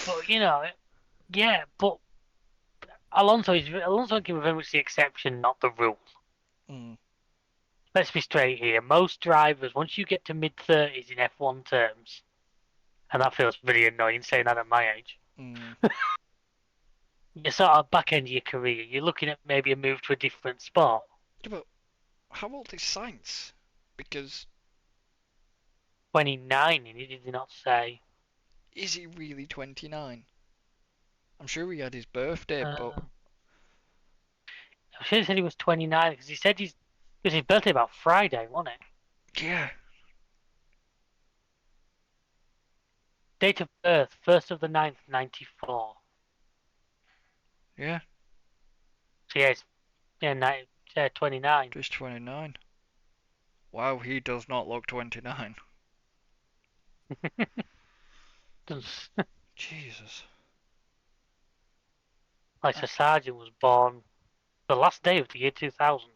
Speaker 3: But yeah, but Alonso and Kimi are very much the exception, not the rule.
Speaker 2: Mm.
Speaker 3: Let's be straight here. Most drivers, once you get to mid-30s in F1 terms, and that feels really annoying saying that at my age, you're sort of back end of your career. You're looking at maybe a move to a different sport.
Speaker 2: Yeah, but how old is Sainz? Because
Speaker 3: 29, and he did not say.
Speaker 2: Is he really 29? I'm sure he had his birthday, but
Speaker 3: I'm sure he said he was 29 because he said it was his birthday about Friday, wasn't it?
Speaker 2: Yeah.
Speaker 3: Date of birth, 1st of the 9th, 94.
Speaker 2: Yeah.
Speaker 3: So yeah, 29.
Speaker 2: Just 29. Wow, he does not look 29. Jesus.
Speaker 3: Like, so Sargent was born the last day of the year 2000.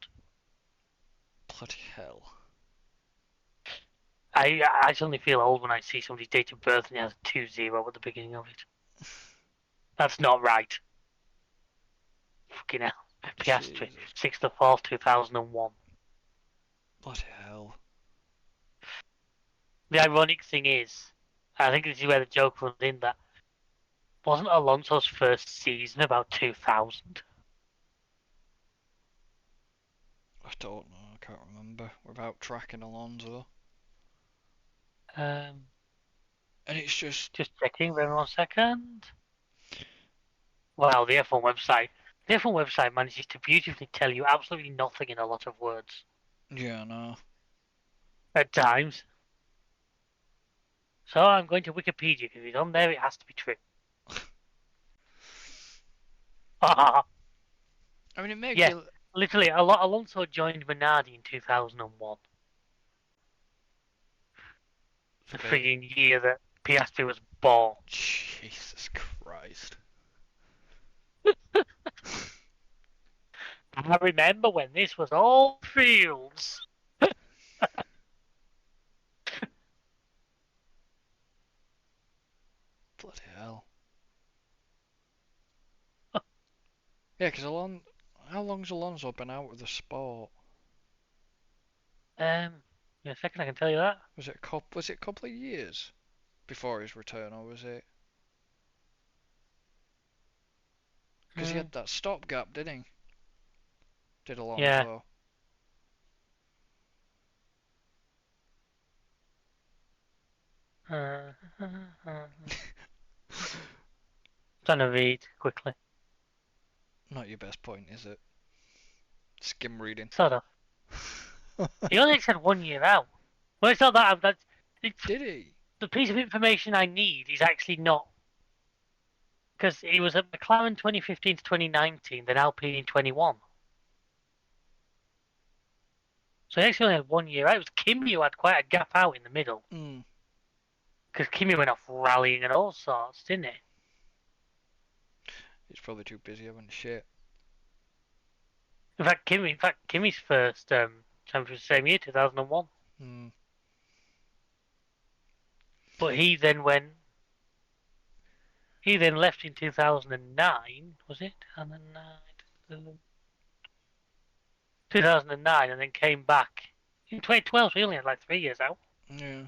Speaker 2: Bloody hell.
Speaker 3: I suddenly feel old when I see somebody's date of birth and it has a 20 at the beginning of it. That's not right. Fucking hell. Piastri, 6th of 4th, 2001.
Speaker 2: Bloody hell.
Speaker 3: The ironic thing is, I think this is where the joke runs in, that wasn't Alonso's first season about 2000?
Speaker 2: don't know. I can't remember without tracking Alonso.
Speaker 3: Um,
Speaker 2: And it's just
Speaker 3: just checking. Wait 1 second. Wow, the F1 website. The F1 website manages to beautifully tell you absolutely nothing in a lot of words
Speaker 2: yeah, no.
Speaker 3: at times. So I'm going to Wikipedia because if it's on there, it has to be true.
Speaker 2: I mean, it makes
Speaker 3: Yeah,
Speaker 2: you.
Speaker 3: literally, Alonso joined Minardi in 2001. The frigging year that Piastri was born.
Speaker 2: Jesus Christ.
Speaker 3: I remember when this was all fields.
Speaker 2: Bloody hell. Yeah, because how long's Alonso been out of the sport?
Speaker 3: In a second, I can tell you that.
Speaker 2: Was it a couple of years before his return, or was it? Because he had that stopgap, didn't he? Did
Speaker 3: Yeah.
Speaker 2: Alonso?
Speaker 3: Trying to read quickly.
Speaker 2: Not your best point, is it? Skim reading.
Speaker 3: Sort of. He only said 1 year out. Well, it's not that.
Speaker 2: Did he?
Speaker 3: The piece of information I need is actually not. Because he was at McLaren 2015 to 2019, then Alpine in 21. So he actually only had 1 year out. It was Kimi who had quite a gap out in the middle. Because Kimi went off rallying and all sorts, didn't he?
Speaker 2: He's probably too busy having shit.
Speaker 3: In fact, Kimi's first championship was the same year, 2001. But he then left in 2009, was it? 2009, and then came back in 2012. So he only had like 3 years out.
Speaker 2: Yeah.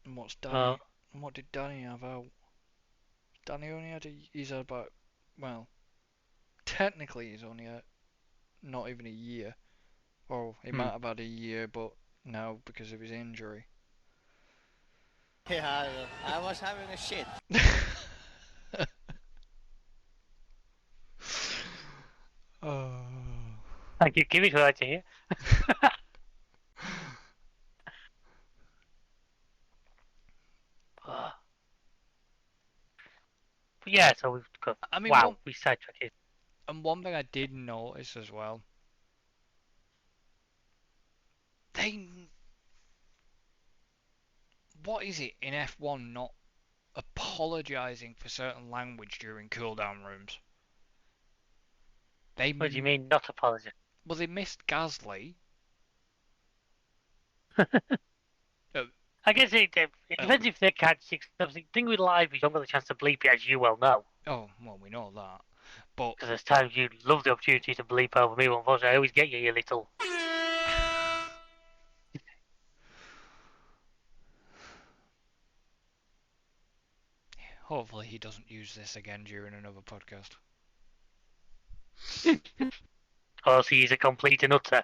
Speaker 2: And what's Danny? And what did Danny have out? Danny only had he's had about, well, technically he's only had not even a year. Or he might have had a year, but now because of his injury.
Speaker 4: Yeah, I was having a shit.
Speaker 2: Oh.
Speaker 3: Thank you, Kimi, for that to hear. But yeah, so we've got. I mean, wow, we sidetracked it.
Speaker 2: And one thing I did notice as well, what is it in F1 not apologising for certain language during cooldown rooms?
Speaker 3: What do you mean, not apologise?
Speaker 2: Well, they missed Gasly.
Speaker 3: I guess it depends if they catch six. The thing with live is you don't get the chance to bleep it, as you well know.
Speaker 2: Oh, well, we know that. But
Speaker 3: because there's times you love the opportunity to bleep over me, but unfortunately I always get you, you little.
Speaker 2: Hopefully he doesn't use this again during another podcast.
Speaker 3: Or else he's a complete and utter.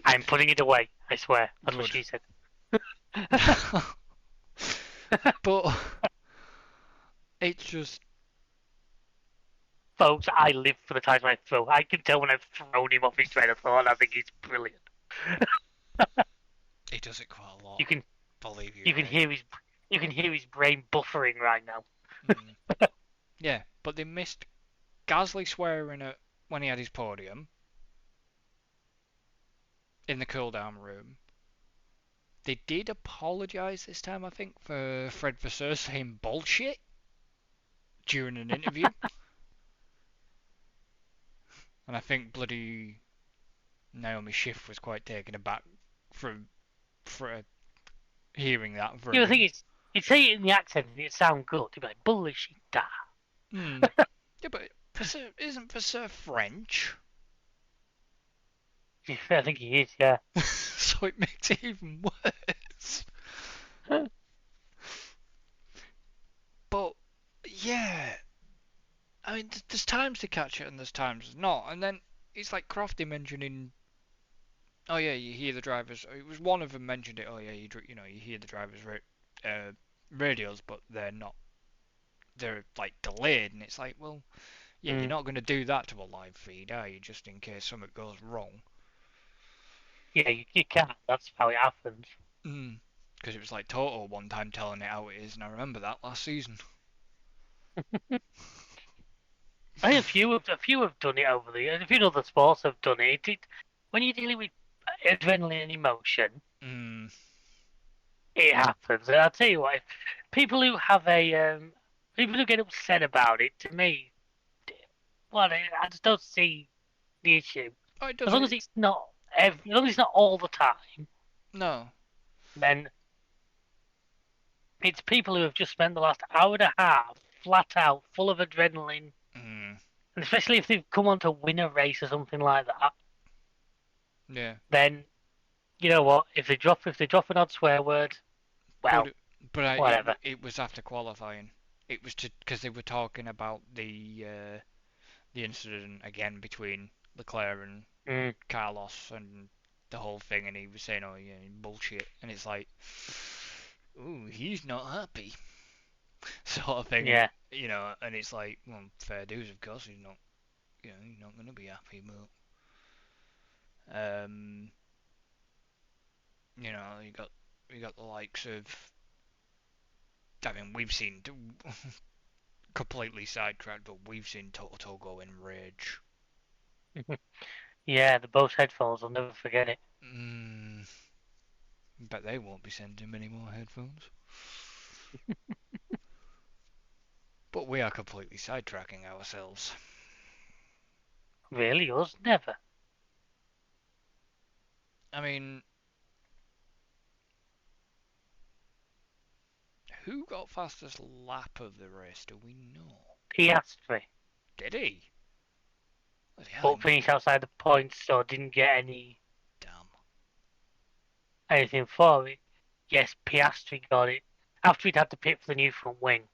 Speaker 3: I'm putting it away, I swear. That's what she said.
Speaker 2: But it's just...
Speaker 3: Folks, I live for the times when I throw. I can tell when I've thrown him off his train of thought. I think he's brilliant.
Speaker 2: He does it quite a lot.
Speaker 3: You can
Speaker 2: believe you.
Speaker 3: You can hear his brain buffering right now.
Speaker 2: Yeah, but they missed Gasly swearing at when he had his podium in the cooldown room. They did apologise this time, I think, for Fred Vasseur saying bullshit during an interview. And I think bloody Naomi Schiff was quite taken aback for hearing that.
Speaker 3: Yeah, the thing is, you'd say it in the accent and it'd sound good. You'd be like, bullshit.
Speaker 2: Yeah, but isn't Vasseur French?
Speaker 3: Yeah, I think he is, yeah.
Speaker 2: So it makes it even worse. times to catch it and there's times not. And then it's like Crofty mentioning, oh yeah, you hear the drivers. It was one of them mentioned it. Oh yeah, you hear the drivers' radios, but they're not. They're like delayed, and it's like, well, yeah, you're not going to do that to a live feed, are you? Just in case something goes wrong.
Speaker 3: Yeah, you can't. That's how it happens.
Speaker 2: Because it was like Toto one time telling it how it is, and I remember that last season.
Speaker 3: I think a few have done it over the years. A few other sports have done it. When you're dealing with adrenaline and emotion, it happens. And I'll tell you what, people who have people who get upset about it, to me, well, I just don't see the issue.
Speaker 2: Oh, it
Speaker 3: As long as it's not all the time.
Speaker 2: No.
Speaker 3: Then it's people who have just spent the last hour and a half flat out, full of adrenaline, and especially if they've come on to win a race or something like that.
Speaker 2: Yeah.
Speaker 3: Then, you know what? If they drop an odd swear word, well, whatever.
Speaker 2: It was after qualifying. It was because they were talking about the incident again between Leclerc and Carlos and the whole thing, and he was saying, "Oh yeah, bullshit," and it's like, "Ooh, he's not happy," sort of thing.
Speaker 3: Yeah.
Speaker 2: And it's like, well, fair dues, of course he's not. He's not gonna be happy, but you got the likes of. I mean, we've seen completely sidetracked, but we've seen Toto go in rage.
Speaker 3: Yeah, the Bose headphones, I'll never forget it.
Speaker 2: Bet they won't be sending him any more headphones. But we are completely sidetracking ourselves.
Speaker 3: Really? Us? Never.
Speaker 2: I mean, who got fastest lap of the race? Do we know?
Speaker 3: Piastri.
Speaker 2: Did he?
Speaker 3: But finished outside the points, so didn't get anything for it. Yes, Piastri got it after he'd had to pit for the new front wing.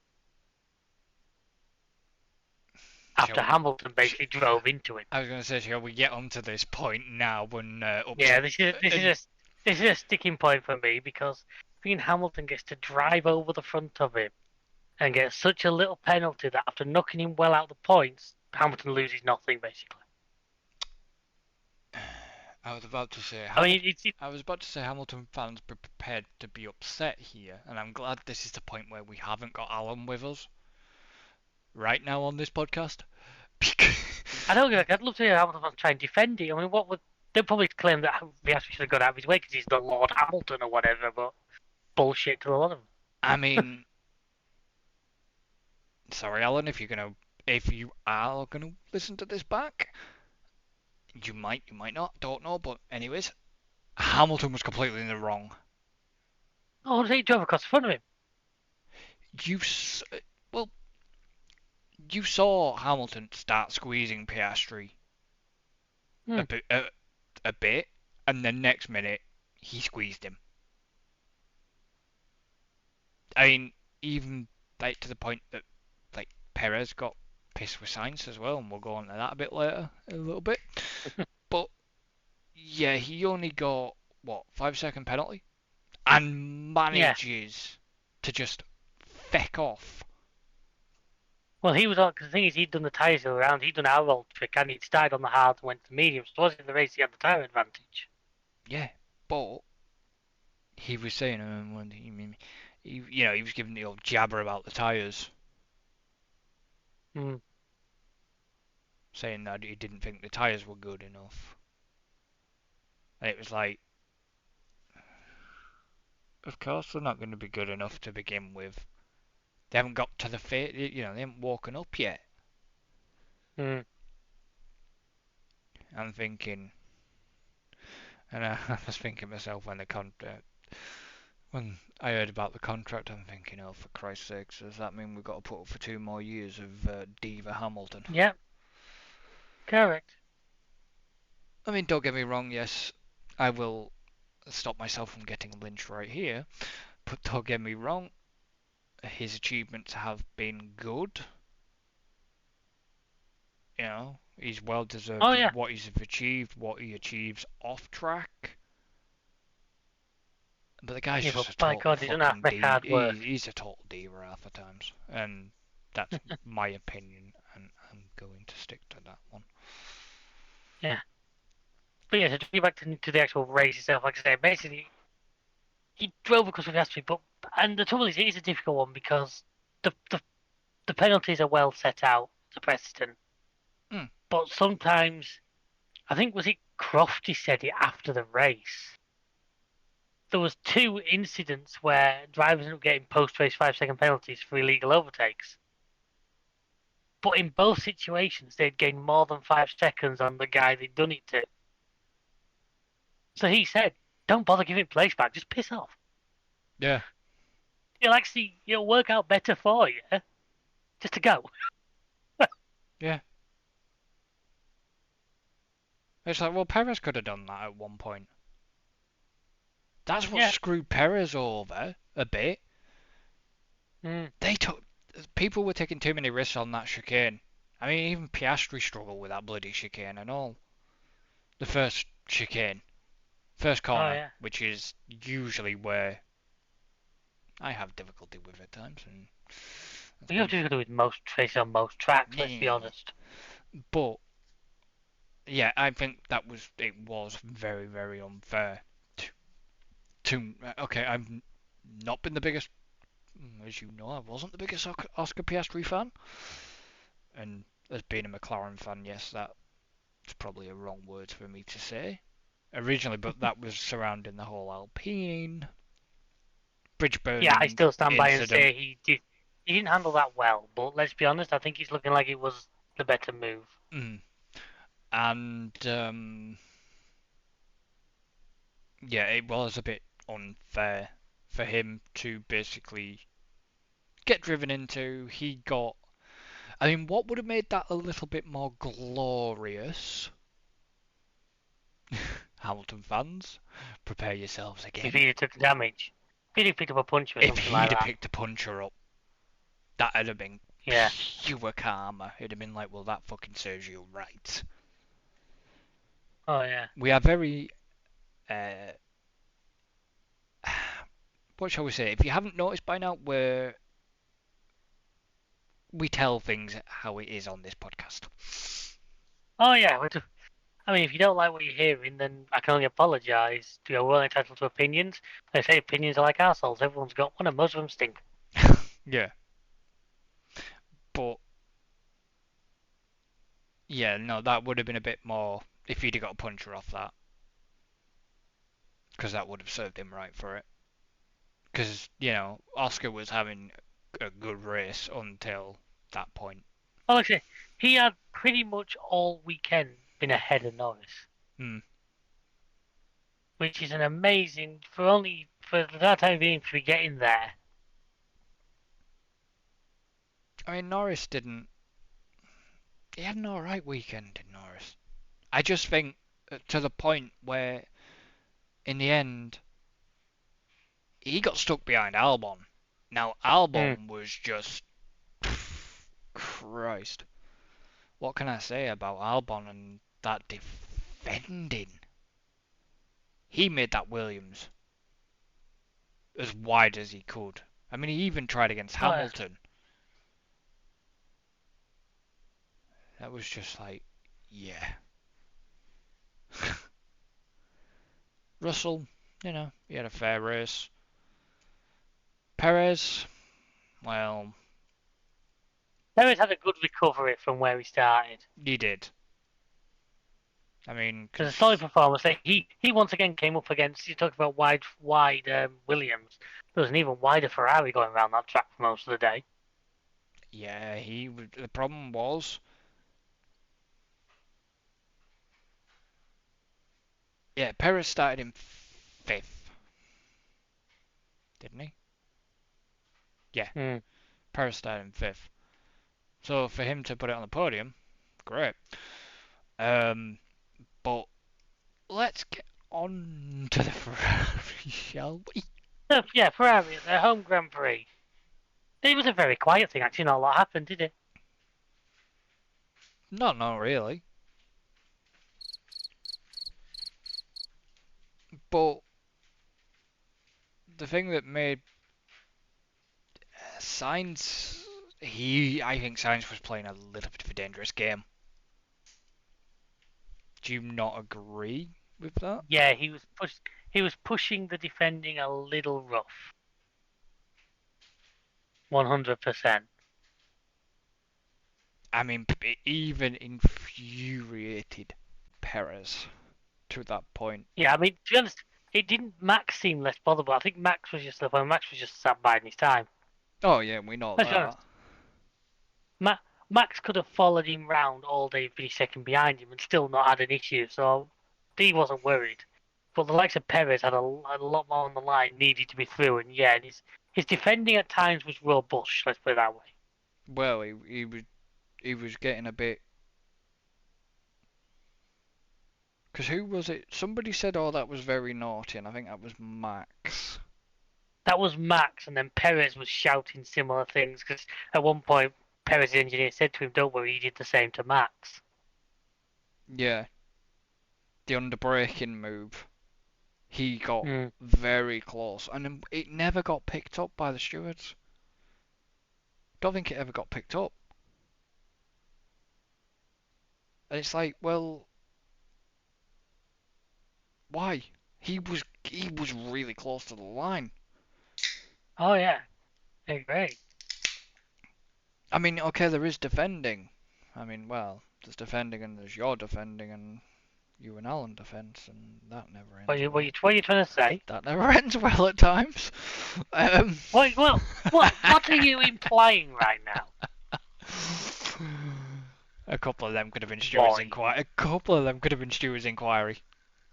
Speaker 3: After Hamilton basically drove into it.
Speaker 2: I was going to say, shall we get onto this point now?
Speaker 3: Yeah, this is a sticking point for me because Hamilton gets to drive over the front of him and gets such a little penalty that after knocking him well out the points, Hamilton loses nothing basically.
Speaker 2: I was about to say. I was about to say Hamilton fans be prepared to be upset here, and I'm glad this is the point where we haven't got Alan with us right now on this podcast.
Speaker 3: I don't know. I'd love to hear Hamilton fans try and defend it. I mean, they'll probably claim that Piastri should have gone out of his way because he's the Lord Hamilton or whatever, but bullshit to a lot of them.
Speaker 2: I mean, sorry, Alan, if you are gonna listen to this back. You might not, don't know, but anyways, Hamilton was completely in the wrong.
Speaker 3: Oh, he drove across the front of him.
Speaker 2: You saw Hamilton start squeezing Piastri a bit, and then next minute he squeezed him. I mean, even like to the point that like Perez got pissed with Sainz as well, and we'll go on to that a bit later, a little bit. But yeah, he only got 5-second penalty, and manages to just feck off.
Speaker 3: Well, he was on because the thing is he'd done the tyres all around. He'd done our old trick, and he'd started on the hard and went to medium. So was in the race he had the tyre advantage.
Speaker 2: Yeah, but he was saying he was giving the old jabber about the tyres. Saying that he didn't think the tyres were good enough. And it was like, of course they're not going to be good enough to begin with. They haven't got to the fit, they haven't woken up yet. I'm thinking, and I was thinking myself when I heard about the contract, I'm thinking, oh, for Christ's sakes, does that mean we've got to put up for 2 more years of Diva Hamilton?
Speaker 3: Yep. Correct.
Speaker 2: I mean, don't get me wrong, yes, I will stop myself from getting lynched right here, but don't get me wrong, his achievements have been good. You know, he's well deserved
Speaker 3: Oh
Speaker 2: of
Speaker 3: yeah.
Speaker 2: what he's achieved, what he achieves off track. But the guy's
Speaker 3: Yeah,
Speaker 2: just
Speaker 3: but
Speaker 2: a
Speaker 3: by
Speaker 2: total
Speaker 3: God, he doesn't have
Speaker 2: fucking
Speaker 3: to make hard work.
Speaker 2: He's a total diva half the times, and that's my opinion, and I'm going to stick to that one.
Speaker 3: Yeah. But yeah, so to get back to the actual race itself, like I said, basically he drove because of the but and the trouble is it is a difficult one because the the, the penalties are well set out to Preston.
Speaker 2: Mm.
Speaker 3: But sometimes I think was it Crofty said it after the race. There was two incidents where drivers ended up getting post-race 5-second penalties for illegal overtakes. But in both situations, they'd gained more than 5 seconds on the guy they'd done it to. So he said, "Don't bother giving place back. Just piss off.
Speaker 2: Yeah.
Speaker 3: It'll work out better for you just to go."
Speaker 2: Yeah. It's like, well, Perez could have done that at one point. That's what
Speaker 3: Yeah.
Speaker 2: screwed Perez over a bit.
Speaker 3: Mm.
Speaker 2: People were taking too many risks on that chicane. I mean, even Piastri struggled with that bloody chicane and all. The first chicane, first
Speaker 3: Oh
Speaker 2: corner,
Speaker 3: yeah.
Speaker 2: which is usually where I have difficulty with at times, and
Speaker 3: You have to do with most races on most tracks. Let's be
Speaker 2: yeah.
Speaker 3: honest.
Speaker 2: But yeah, I think it was very, very unfair. Okay, I've not been the biggest, as you know, I wasn't the biggest Oscar Piastri fan, and as being a McLaren fan, yes, that's probably a wrong word for me to say originally, but that was surrounding the whole Alpine bridge
Speaker 3: Yeah, I
Speaker 2: burning
Speaker 3: still stand by and
Speaker 2: incident.
Speaker 3: say he didn't handle that well. But let's be honest, I think he's looking like it was the better move.
Speaker 2: And yeah, it was a bit unfair for him to basically get driven into. I mean, what would have made that a little bit more glorious? Hamilton fans, prepare yourselves
Speaker 3: If
Speaker 2: again.
Speaker 3: he took the damage, if he'd picked up a puncher or
Speaker 2: If
Speaker 3: something
Speaker 2: he'd
Speaker 3: like
Speaker 2: have
Speaker 3: that.
Speaker 2: picked a puncher up, that'd have been
Speaker 3: Yeah.
Speaker 2: pure karma. It'd have been like, well, that fucking serves you right.
Speaker 3: Oh yeah.
Speaker 2: We are very, uh, what shall we say? If you haven't noticed by now, we tell things how it is on this podcast.
Speaker 3: Oh yeah. I mean, if you don't like what you're hearing, then I can only apologise. We're all entitled to opinions. They say opinions are like assholes. Everyone's got one, and most of them stink.
Speaker 2: Yeah. But yeah, no, that would have been a bit more if he'd have got a puncher off that, because that would have served him right for it. Because Oscar was having a good race until that point.
Speaker 3: Well, like I say, he had pretty much all weekend been ahead of Norris, which is an amazing for that time being to be getting there.
Speaker 2: I mean, Norris didn't. He had an alright weekend, did Norris? I just think to the point where, in the end, he got stuck behind Albon. Now, Albon was just. Christ. What can I say about Albon and that defending? He made that Williams as wide as he could. I mean, he even tried against
Speaker 3: Oh, yeah.
Speaker 2: Hamilton. That was just like, yeah. Russell, he had a fair race. Perez, well,
Speaker 3: Perez had a good recovery from where he started.
Speaker 2: he did. I mean,
Speaker 3: Because a solid performance. He once again came up against. You talked about wide Williams. There was an even wider Ferrari going around that track for most of the day.
Speaker 2: yeah, the problem was, yeah, Perez started in 5th, didn't he? Yeah, Perez started in 5th. So for him to put it on the podium, great. But let's get on to the Ferrari, shall we?
Speaker 3: Yeah, Ferrari at their home Grand Prix. It was a very quiet thing, actually. Not a lot happened, did it?
Speaker 2: No, not really. But the thing that made Sainz, I think Sainz was playing a little bit of a dangerous game. Do you not agree with that?
Speaker 3: Yeah, he was pushing the defending a little rough. 100%.
Speaker 2: I mean, it even infuriated Perez to that point.
Speaker 3: Yeah, I mean, to be honest, it didn't Max seem less bothered, but I think Max was just sat biding his time.
Speaker 2: Oh yeah, we know
Speaker 3: Let's be
Speaker 2: that.
Speaker 3: honest, Max could have followed him round all day and finished second behind him and still not had an issue, so he wasn't worried. But the likes of Perez had a lot more on the line, needed to be through, and yeah, his defending at times was robust. Let's put it that way.
Speaker 2: Well, he was getting a bit. Because who was it? Somebody said, "Oh, that was very naughty," and I think that was Max.
Speaker 3: That was Max, and then Perez was shouting similar things because at one point Perez's engineer said to him, "Don't worry, he did the same to Max."
Speaker 2: Yeah, the underbraking move. He got
Speaker 3: Mm.
Speaker 2: very close, and it never got picked up by the stewards. Don't think it ever got picked up. And it's like, well, why? He was really close to the line.
Speaker 3: Oh yeah, I agree.
Speaker 2: I mean, okay, there is defending. I mean, well, there's defending and there's your defending and you and Alan defence, and that never ends well.
Speaker 3: What are you trying to say?
Speaker 2: That never ends well at times.
Speaker 3: What are you implying right now?
Speaker 2: A couple of them could have been stewards inquiry. A couple of them could have been stewards inquiry.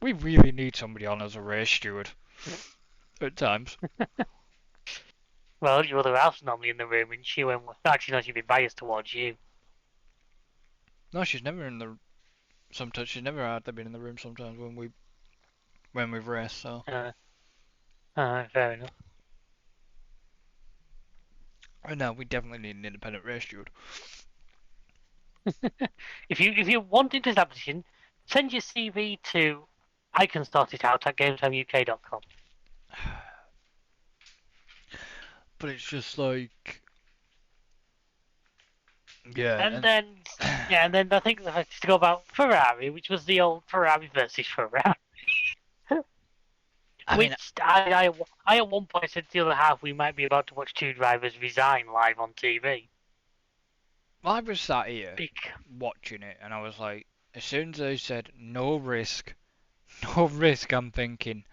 Speaker 2: We really need somebody on as a race steward. At times.
Speaker 3: Well, your other half's normally in the room, and she went. Actually, no, she'd be biased towards you.
Speaker 2: No, she's never in the. Sometimes she's never had to be in the room. Sometimes when we've raced. So.
Speaker 3: Fair enough.
Speaker 2: No, we definitely need an independent race steward.
Speaker 3: If you're wanting to that position, send your CV to. I can start it out at GameTimeUK.com.
Speaker 2: But it's just like. Yeah.
Speaker 3: And then I think the fact is to go about Ferrari, which was the old Ferrari versus Ferrari. I at one point said to the other half we might be about to watch two drivers resign live on TV.
Speaker 2: I was sat here watching it, and I was like, as soon as they said no risk, I'm thinking.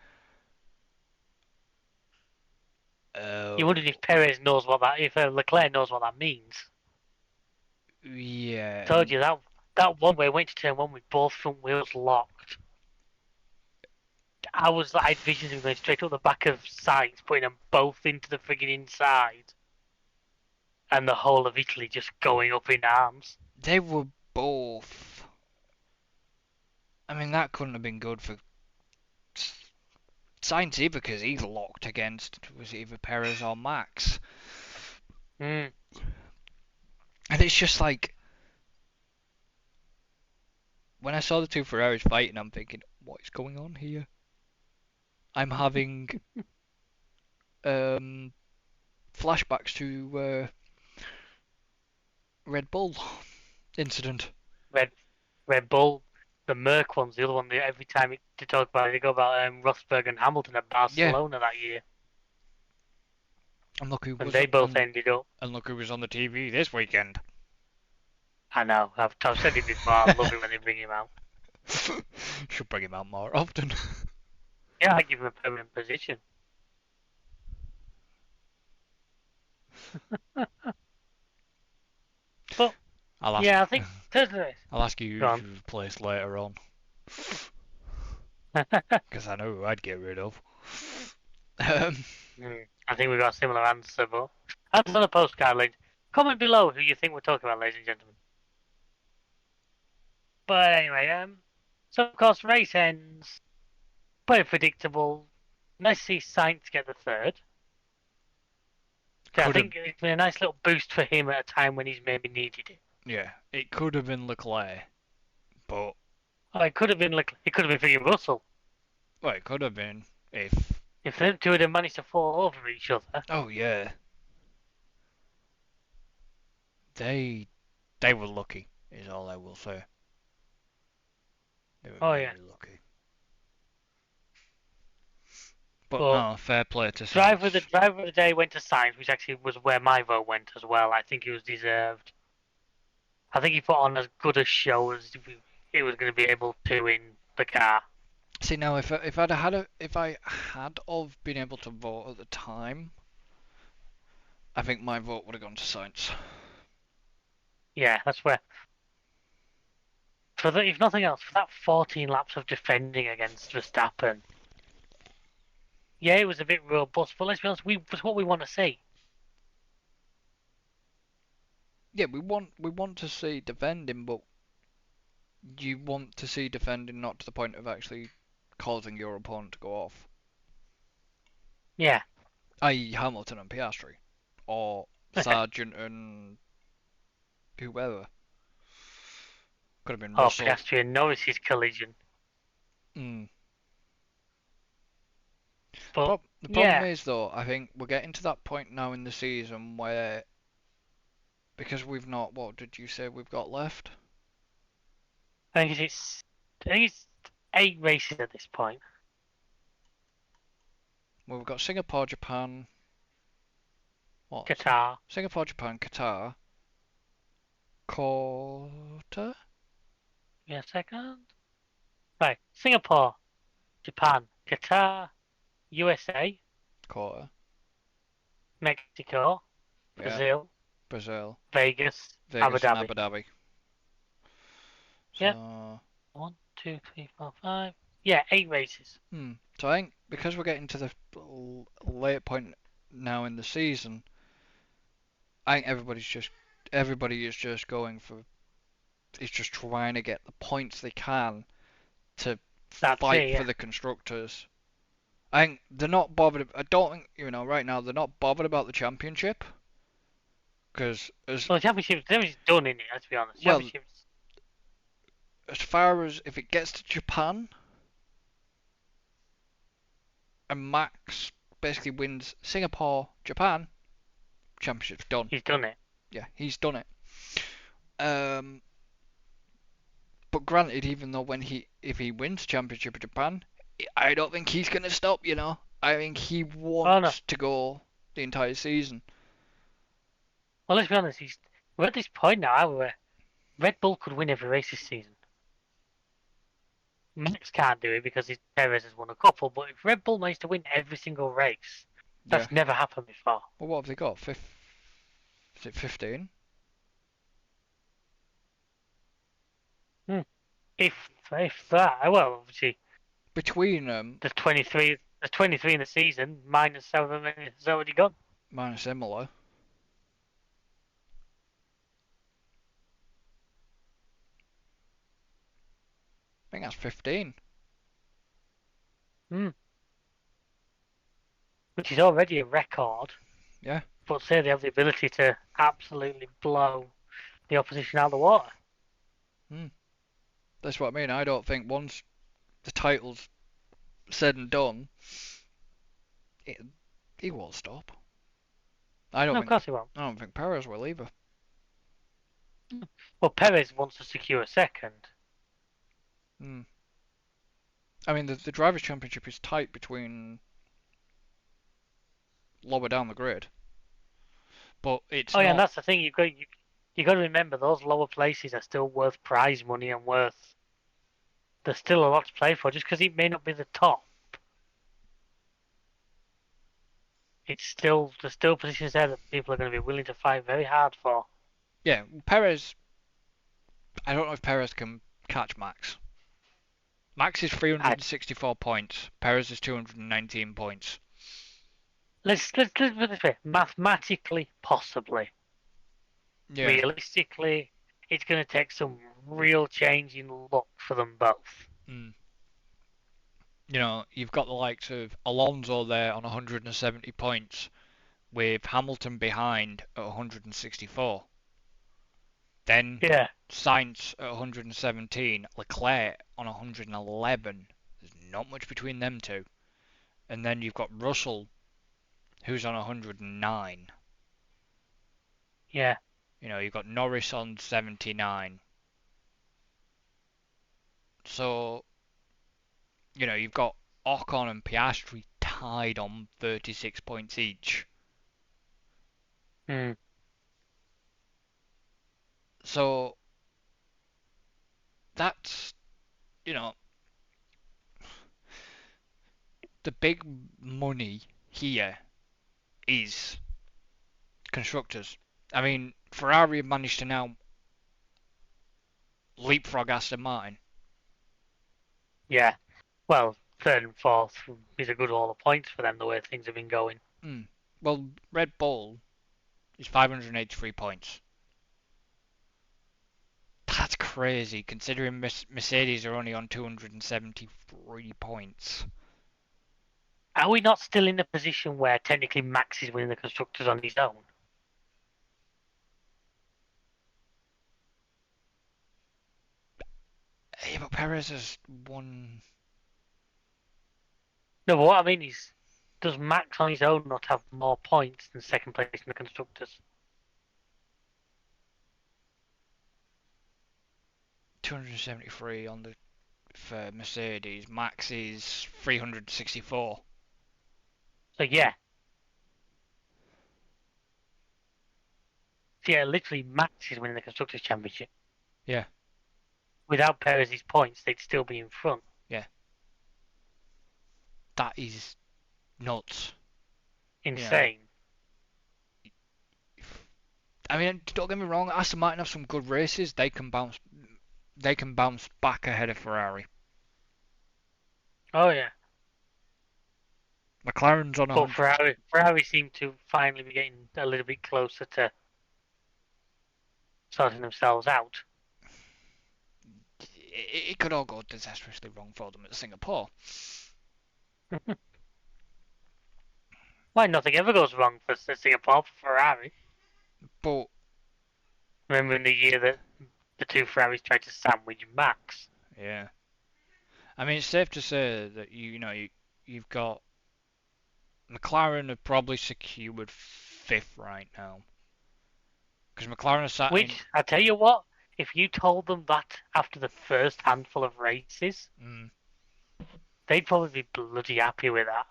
Speaker 3: You wondered if Perez knows if Leclerc knows what that means.
Speaker 2: Yeah.
Speaker 3: I told you that one way went to turn one with both front wheels locked. I had visions of going straight up the back of Sainz, putting them both into the friggin' inside. And the whole of Italy just going up in arms.
Speaker 2: They were both. I mean, that couldn't have been good for Sainz either, because he's locked against was it either Perez or Max.
Speaker 3: Mm.
Speaker 2: And it's just like when I saw the two Ferraris fighting, I'm thinking, what is going on here? I'm having flashbacks to Red Bull incident.
Speaker 3: Red Bull, the Merc one's the other one. Every time they talk about it, they go about Rosberg and Hamilton at Barcelona that year.
Speaker 2: And look who
Speaker 3: and they both ended up.
Speaker 2: And look who was on the TV this weekend.
Speaker 3: I know. I've said it before. I love it when they bring him out.
Speaker 2: Should bring him out more often.
Speaker 3: Yeah, I give him a permanent position. But I think
Speaker 2: I'll ask you who's replaced later on. Because I know who I'd get rid of.
Speaker 3: I think we've got a similar answer, but answer on a postcard link. Comment below who you think we're talking about, ladies and gentlemen. But anyway, so of course race ends. Very predictable. Nice to see Sainz get the third. I think it's been a nice little boost for him at a time when he's maybe needed it.
Speaker 2: Yeah, it could have been Leclerc, but
Speaker 3: Oh, it could have been freaking Russell
Speaker 2: well, it could have been if.
Speaker 3: if them two had managed to fall over each other.
Speaker 2: Oh yeah, they were lucky. Is all I will say. They were
Speaker 3: Oh yeah.
Speaker 2: very lucky. But
Speaker 3: But
Speaker 2: no, fair play to
Speaker 3: driver
Speaker 2: Sainz.
Speaker 3: of the day went to Sainz, which actually was where my vote went as well. I think he was deserved. I think he put on as good a show as he was going to be able to in the car.
Speaker 2: See now, if I had of been able to vote at the time, I think my vote would have gone to Sainz.
Speaker 3: Yeah, that's where. If nothing else, for that 14 laps of defending against Verstappen, yeah, it was a bit robust. But let's be honest, it's what we want to see.
Speaker 2: Yeah, we want to see defending, but you want to see defending not to the point of actually causing your opponent to go off,
Speaker 3: Yeah,
Speaker 2: i.e. Hamilton and Piastri, or Sargent and whoever. Could have been
Speaker 3: or
Speaker 2: Russell.
Speaker 3: Piastri and Norris's collision.
Speaker 2: Mm.
Speaker 3: But
Speaker 2: The problem
Speaker 3: yeah,
Speaker 2: is though, I think we're getting to that point now in the season where, because we've not, what did you say we've got left?
Speaker 3: I think it's 8 races at this point.
Speaker 2: Well, we've got Singapore, Japan, what?
Speaker 3: Qatar.
Speaker 2: Singapore, Japan, Qatar, quarter?
Speaker 3: Yeah, second. Right, Singapore, Japan, Qatar, USA,
Speaker 2: Quarter.
Speaker 3: Mexico,
Speaker 2: Yeah.
Speaker 3: Brazil,
Speaker 2: Brazil,
Speaker 3: Vegas,
Speaker 2: Vegas,
Speaker 3: Abu
Speaker 2: and
Speaker 3: Dhabi.
Speaker 2: Abu Dhabi. So,
Speaker 3: Yep. 1, 2, 3, 4, 5. Yeah, 8 races.
Speaker 2: So I think because we're getting to the late point now in the season, I think everybody is just going for, is just trying to get the points they can to
Speaker 3: That's
Speaker 2: fight
Speaker 3: it, yeah.
Speaker 2: for the constructors. I think they're not bothered. I don't think right now they're not bothered about the championship because
Speaker 3: Well, the championship's done in it, let's be honest.
Speaker 2: Well,
Speaker 3: Championship's
Speaker 2: as far as if it gets to Japan and Max basically wins Singapore, Japan, championship's done.
Speaker 3: he's done it.
Speaker 2: Yeah, he's done it. But granted, even though if he wins championship of Japan, I don't think he's gonna stop. I think he wants to go the entire season.
Speaker 3: Well, let's be honest, we're at this point now where Red Bull could win every race this season. Max can't do it because Perez has won a couple, but if Red Bull managed to win every single race, that's never happened before.
Speaker 2: Well, what have they got? Is it 15?
Speaker 3: If that, well, obviously
Speaker 2: Between them,
Speaker 3: there's 23 in the season, minus however many has already gone.
Speaker 2: minus Imola. I think that's 15.
Speaker 3: Which is already a record.
Speaker 2: Yeah.
Speaker 3: But say they have the ability to absolutely blow the opposition out of the water.
Speaker 2: That's what I mean. I don't think once the title's said and done, he won't stop.
Speaker 3: Of course he won't.
Speaker 2: I don't think Perez will either.
Speaker 3: Well, Perez wants to secure a second.
Speaker 2: I mean, the Drivers' Championship is tight between lower down the grid. But it's
Speaker 3: yeah,
Speaker 2: not...
Speaker 3: and that's the thing. You got to remember those lower places are still worth prize money and worth. There's still a lot to play for, just because it may not be the top. There's still positions there that people are going to be willing to fight very hard for.
Speaker 2: Yeah, Perez. I don't know if Perez can catch Max. Max is 364 points. Perez is 219 points.
Speaker 3: Let's put it this way: mathematically, possibly.
Speaker 2: Yeah.
Speaker 3: Realistically, it's going to take some real change in luck for them both.
Speaker 2: You've got the likes of Alonso there on 170 points, with Hamilton behind at 164. Then
Speaker 3: Yeah.
Speaker 2: Sainz at 117, Leclerc on 111. There's not much between them two. And then you've got Russell, who's on 109.
Speaker 3: Yeah.
Speaker 2: You've got Norris on 79. So, you've got Ocon and Piastri tied on 36 points each.
Speaker 3: Hmm.
Speaker 2: So, that's, the big money here is constructors. I mean, Ferrari have managed to now leapfrog Aston Martin.
Speaker 3: Yeah. Well, third and fourth is a good haul of points for them, the way things have been going.
Speaker 2: Well, Red Bull is 583 points. That's crazy, considering Mercedes are only on 273 points.
Speaker 3: Are we not still in a position where technically Max is winning the constructors on his own?
Speaker 2: Yeah, but Perez has won.
Speaker 3: No, but what I mean is, does Max on his own not have more points than second place in the constructors?
Speaker 2: 273 on the for Mercedes. Max is 364.
Speaker 3: So yeah. So yeah, literally Max is winning the constructors championship.
Speaker 2: Yeah.
Speaker 3: Without Perez's points, they'd still be in front.
Speaker 2: Yeah. That is nuts.
Speaker 3: Insane.
Speaker 2: I mean, don't get me wrong. Aston Martin have some good races. They can bounce. They can bounce back ahead of Ferrari.
Speaker 3: Oh yeah.
Speaker 2: McLaren's on
Speaker 3: But
Speaker 2: 100.
Speaker 3: Ferrari seem to finally be getting a little bit closer to sorting themselves out.
Speaker 2: It could all go disastrously wrong for them at Singapore.
Speaker 3: Why nothing ever goes wrong for Singapore for Ferrari?
Speaker 2: But
Speaker 3: Remember in the year that the two Ferraris tried to sandwich Max?
Speaker 2: yeah, I mean it's safe to say that you've got McLaren have probably secured fifth right now because McLaren are sat
Speaker 3: Which, I tell you what, if you told them that after the first handful of races, they'd probably be bloody happy with that.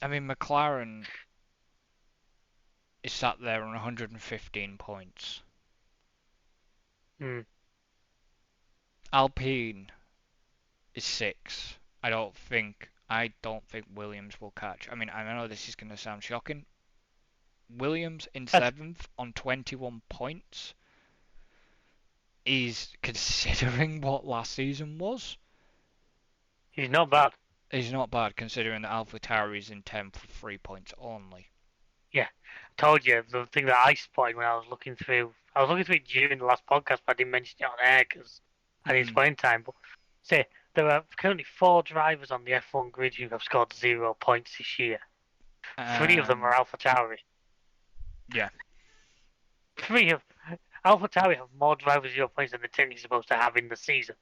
Speaker 2: I mean, McLaren is sat there on 115 points. Alpine is 6. I don't think Williams will catch. I mean, I know this is going to sound shocking. Williams in 7th on 21 points is, considering what last season was,
Speaker 3: He's not bad.
Speaker 2: He's not bad considering that AlphaTauri is in 10th for 3 points only.
Speaker 3: Yeah, I told you the thing that I spotted when I was looking through. I was looking through it during the last podcast, but I didn't mention it on air because I didn't spend time. But say there are currently 4 drivers on the F1 grid who have scored 0 points this year. 3 of them are AlphaTauri.
Speaker 2: Yeah.
Speaker 3: 3 of AlphaTauri have more drivers 0 points than they're technically supposed to have in the season.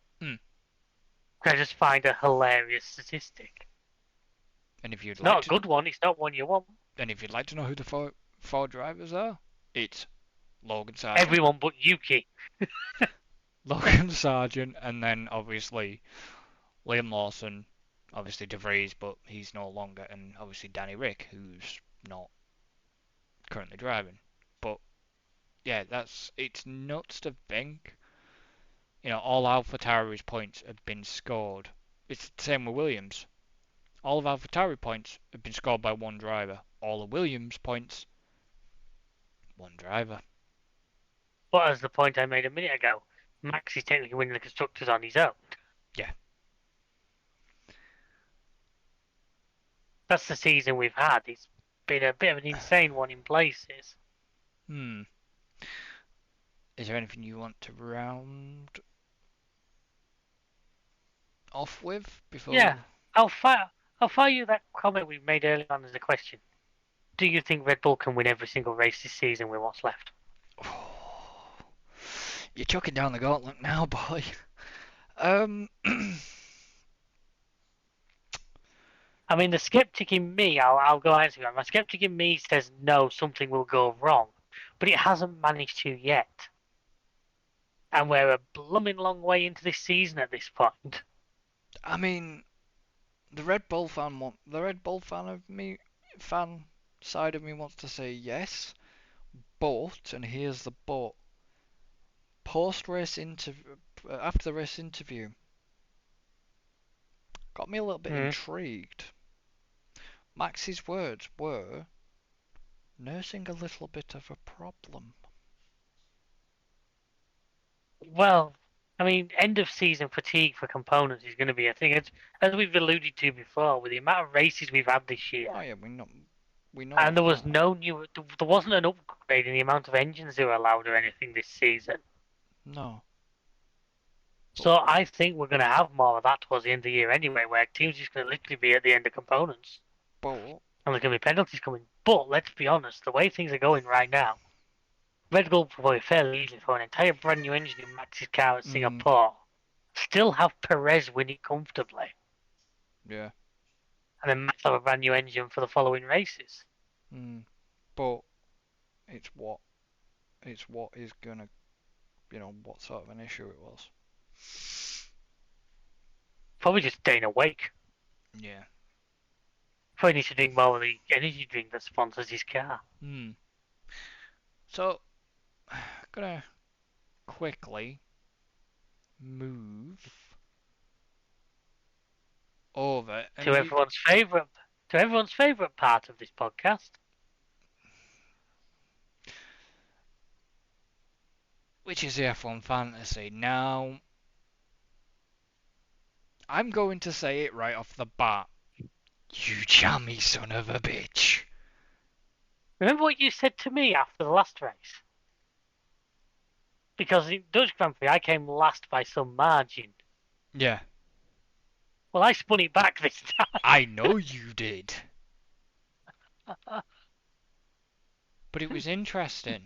Speaker 3: I just find a hilarious statistic.
Speaker 2: And if you'd
Speaker 3: not a good one, it's not one you want.
Speaker 2: And if you'd like to know who the four drivers are, it's Logan Sargent.
Speaker 3: Everyone but Yuki.
Speaker 2: Logan Sargent, and then obviously Liam Lawson, obviously De Vries, but he's no longer, and obviously Danny Rick, who's not currently driving. But yeah, it's nuts to think. All AlphaTauri's points have been scored. It's the same with Williams. All of AlphaTauri points have been scored by one driver. All of Williams points, one driver.
Speaker 3: But as the point I made a minute ago, Max is technically winning the constructors on his own.
Speaker 2: Yeah.
Speaker 3: That's the season we've had. It's been a bit of an insane one in places.
Speaker 2: Is there anything you want to round off with before?
Speaker 3: Yeah, I'll fire you that comment we made earlier on as a question. Do you think Red Bull can win every single race this season with what's left?
Speaker 2: You're chucking down the gauntlet now, boy. Um,
Speaker 3: I mean, the skeptic in me, I'll go answer that. My skeptic in me says no, something will go wrong, but it hasn't managed to yet. And we're a blooming long way into this season at this point.
Speaker 2: I mean, the Red Bull fan side of me wants to say yes, but, and here's the but, after the race interview, got me a little bit intrigued. Max's words were nursing a little bit of a problem.
Speaker 3: Well, I mean, end of season fatigue for components is going to be a thing. As we've alluded to before, with the amount of races we've had this year.
Speaker 2: Oh yeah, we know
Speaker 3: And there was
Speaker 2: that.
Speaker 3: there wasn't an upgrade in the amount of engines they were allowed or anything this season.
Speaker 2: No.
Speaker 3: So I think we're going to have more of that towards the end of the year anyway, where teams are just going to literally be at the end of components.
Speaker 2: But
Speaker 3: And there's going to be penalties coming. But let's be honest, the way things are going right now, Red Bull probably fairly easily for an entire brand new engine in Max's car at Singapore. Still have Perez win it comfortably.
Speaker 2: yeah.
Speaker 3: And then Max have a brand new engine for the following races.
Speaker 2: But it's what is gonna, what sort of an issue it was.
Speaker 3: Probably just staying awake.
Speaker 2: Yeah.
Speaker 3: Probably needs to drink more of the energy drink that sponsors his car.
Speaker 2: So, gonna quickly move over
Speaker 3: To everyone's favourite part of this podcast.
Speaker 2: which is the F1 Fantasy. Now, I'm going to say it right off the bat. You jammy son of a bitch.
Speaker 3: Remember what you said to me after the last race? Because in Dutch Grand Prix, I came last by some margin.
Speaker 2: Yeah.
Speaker 3: Well, I spun it back this time.
Speaker 2: I know you did. But it was interesting.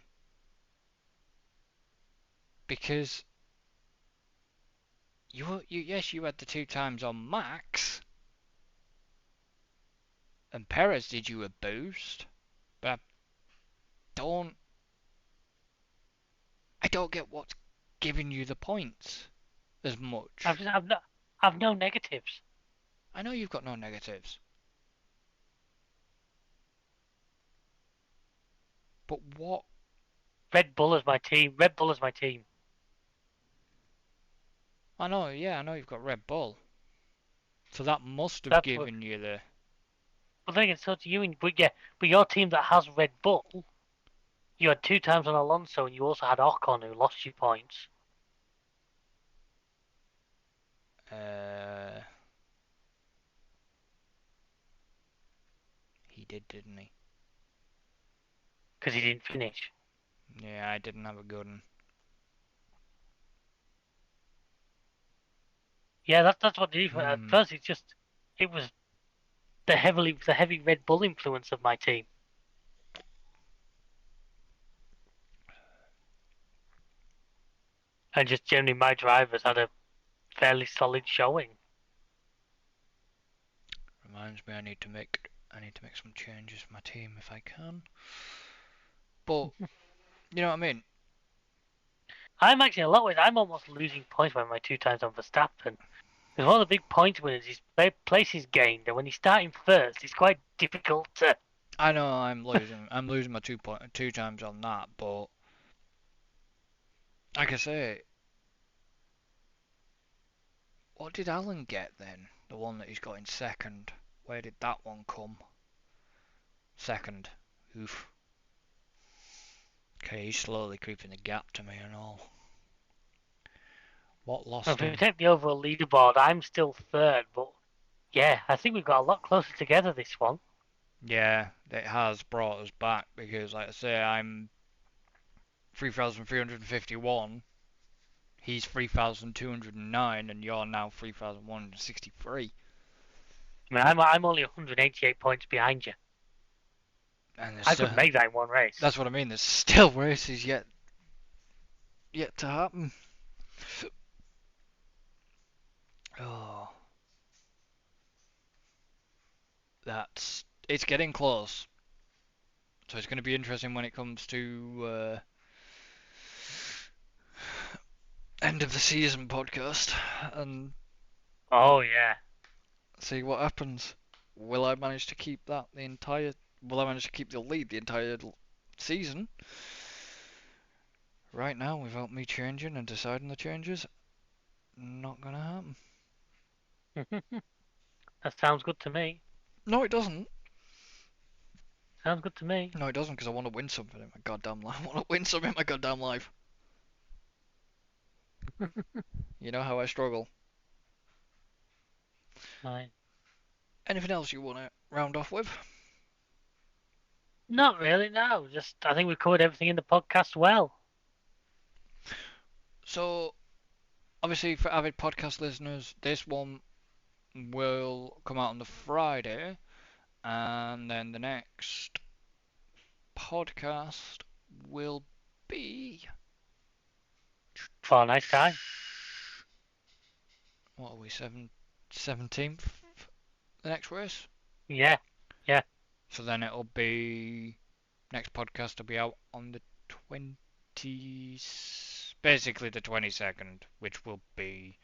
Speaker 2: Because you had the 2 times on Max. And Perez did you a boost. But I don't get what's giving you the points as much.
Speaker 3: I've no negatives.
Speaker 2: I know you've got no negatives. But what?
Speaker 3: Red Bull is my team.
Speaker 2: I know you've got Red Bull. So that must have given you the...
Speaker 3: Well, then again, so do you. But your team that has Red Bull, you had 2 times on Alonso, and you also had Ocon who lost you points.
Speaker 2: He didn't he?
Speaker 3: Because he didn't finish.
Speaker 2: Yeah, I didn't have a good one.
Speaker 3: Yeah, that's what it is. At first, it was the heavy Red Bull influence of my team. And just generally, my drivers had a fairly solid showing.
Speaker 2: Reminds me, I need to make some changes for my team if I can. But you know what I mean.
Speaker 3: I'm actually in a lot of ways. I'm almost losing points by my 2 times on Verstappen. Because one of the big point winners is places gained, and when he's starting first, it's quite difficult to.
Speaker 2: I know I'm losing. I'm losing my 2 times on that, but like I say, what did Alan get then? The one that he's got in second. Where did that one come? Second. Oof. Okay, he's slowly creeping the gap to me and all. What lost him?
Speaker 3: If we take the overall leaderboard, I'm still third, but yeah, I think we've got a lot closer together this one.
Speaker 2: Yeah, it has brought us back because, like I say, I'm 3,351. He's 3,209, and you're now 3,163.
Speaker 3: I mean, I'm only 188 points behind you.
Speaker 2: And
Speaker 3: I could make that in one race.
Speaker 2: That's what I mean. There's still races yet yet to happen. Oh, it's getting close. So it's going to be interesting when it comes to end of the season podcast and
Speaker 3: Oh yeah.
Speaker 2: see what happens. Will I manage to keep that the entire? Will I manage to keep the lead the entire season? Right now, without me changing and deciding the changes, not gonna happen.
Speaker 3: That sounds good to me.
Speaker 2: No, it doesn't.
Speaker 3: Sounds good to me.
Speaker 2: No, it doesn't, because I want to win something in my goddamn life. I want to win something in my goddamn life. You know how I struggle.
Speaker 3: Right.
Speaker 2: Anything else you want to round off with?
Speaker 3: Not really, no. Just I think we covered everything in the podcast well.
Speaker 2: So, obviously, for avid podcast listeners, this one will come out on the Friday, and then the next podcast will be.
Speaker 3: For a nice time.
Speaker 2: What are we, 17th? The next race?
Speaker 3: Yeah. Yeah.
Speaker 2: So then it'll be. Next podcast will be out on the 20s. Basically the 22nd, which will be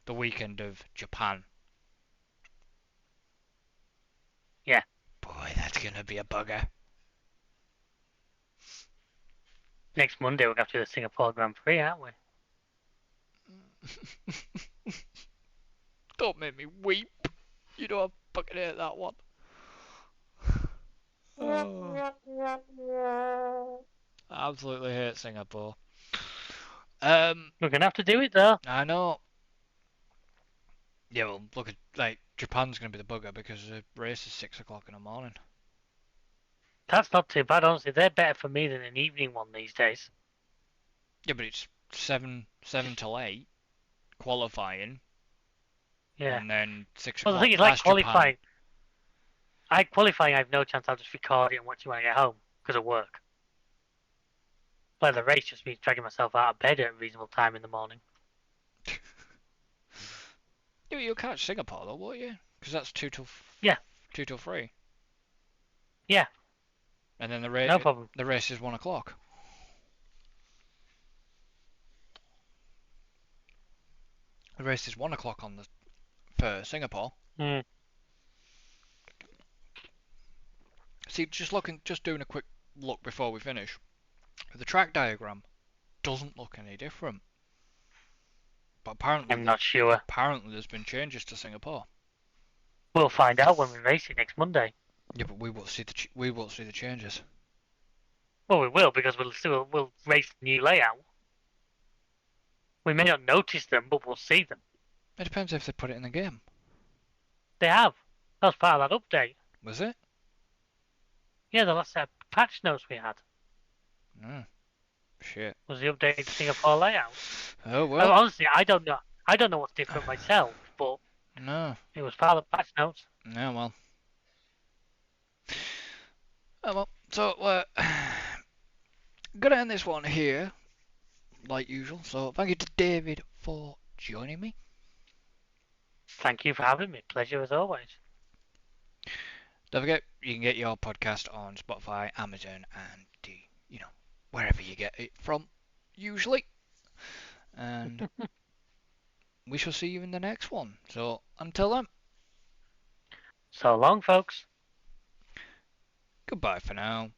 Speaker 2: the weekend of Japan.
Speaker 3: Yeah.
Speaker 2: Boy, that's gonna be a bugger.
Speaker 3: Next Monday we're going to do the Singapore Grand Prix, aren't we?
Speaker 2: Don't make me weep. You know I fucking hate that one. Oh, I absolutely hate Singapore.
Speaker 3: We're going to have to do it though.
Speaker 2: I know. Yeah, well, look at Japan's gonna be the bugger because the race is 6 o'clock in the morning.
Speaker 3: That's not too bad, honestly. They're better for me than an evening one these days.
Speaker 2: Yeah, but it's seven till 8 qualifying.
Speaker 3: Yeah.
Speaker 2: And then 6
Speaker 3: Well, the
Speaker 2: o'clock
Speaker 3: thing is, like
Speaker 2: past Japan.
Speaker 3: qualifying, I have no chance. I'll just record it and watch it when I get home because of work. But the race just means dragging myself out of bed at a reasonable time in the morning.
Speaker 2: Yeah, you'll catch Singapore though, won't you? Because that's 2 till
Speaker 3: Yeah.
Speaker 2: 2 till 3.
Speaker 3: Yeah.
Speaker 2: And then
Speaker 3: No problem.
Speaker 2: the race is 1 o'clock. The race is 1 o'clock for Singapore.
Speaker 3: Mm.
Speaker 2: See, just doing a quick look before we finish. The track diagram doesn't look any different. But apparently,
Speaker 3: I'm not sure.
Speaker 2: Apparently, there's been changes to Singapore.
Speaker 3: We'll find out when we race it next Monday.
Speaker 2: Yeah, but we won't see the changes.
Speaker 3: Well, we will because we'll race the new layout. We may not notice them, but we'll see them.
Speaker 2: It depends if they put it in the game.
Speaker 3: They have. That was part of that update.
Speaker 2: Was it?
Speaker 3: Yeah, the last set of patch notes we had
Speaker 2: Shit.
Speaker 3: was the updated Singapore layout.
Speaker 2: Oh well.
Speaker 3: Honestly, I don't know. I don't know what's different myself, but
Speaker 2: No.
Speaker 3: it was part of the patch notes.
Speaker 2: Yeah, well. Oh well. So gonna end this one here, like usual. So thank you to David for joining me.
Speaker 3: Thank you for having me. Pleasure as always.
Speaker 2: Don't forget, you can get your podcast on Spotify, Amazon, and wherever you get it from, usually. And we shall see you in the next one. So until then,
Speaker 3: So long, folks.
Speaker 2: goodbye for now.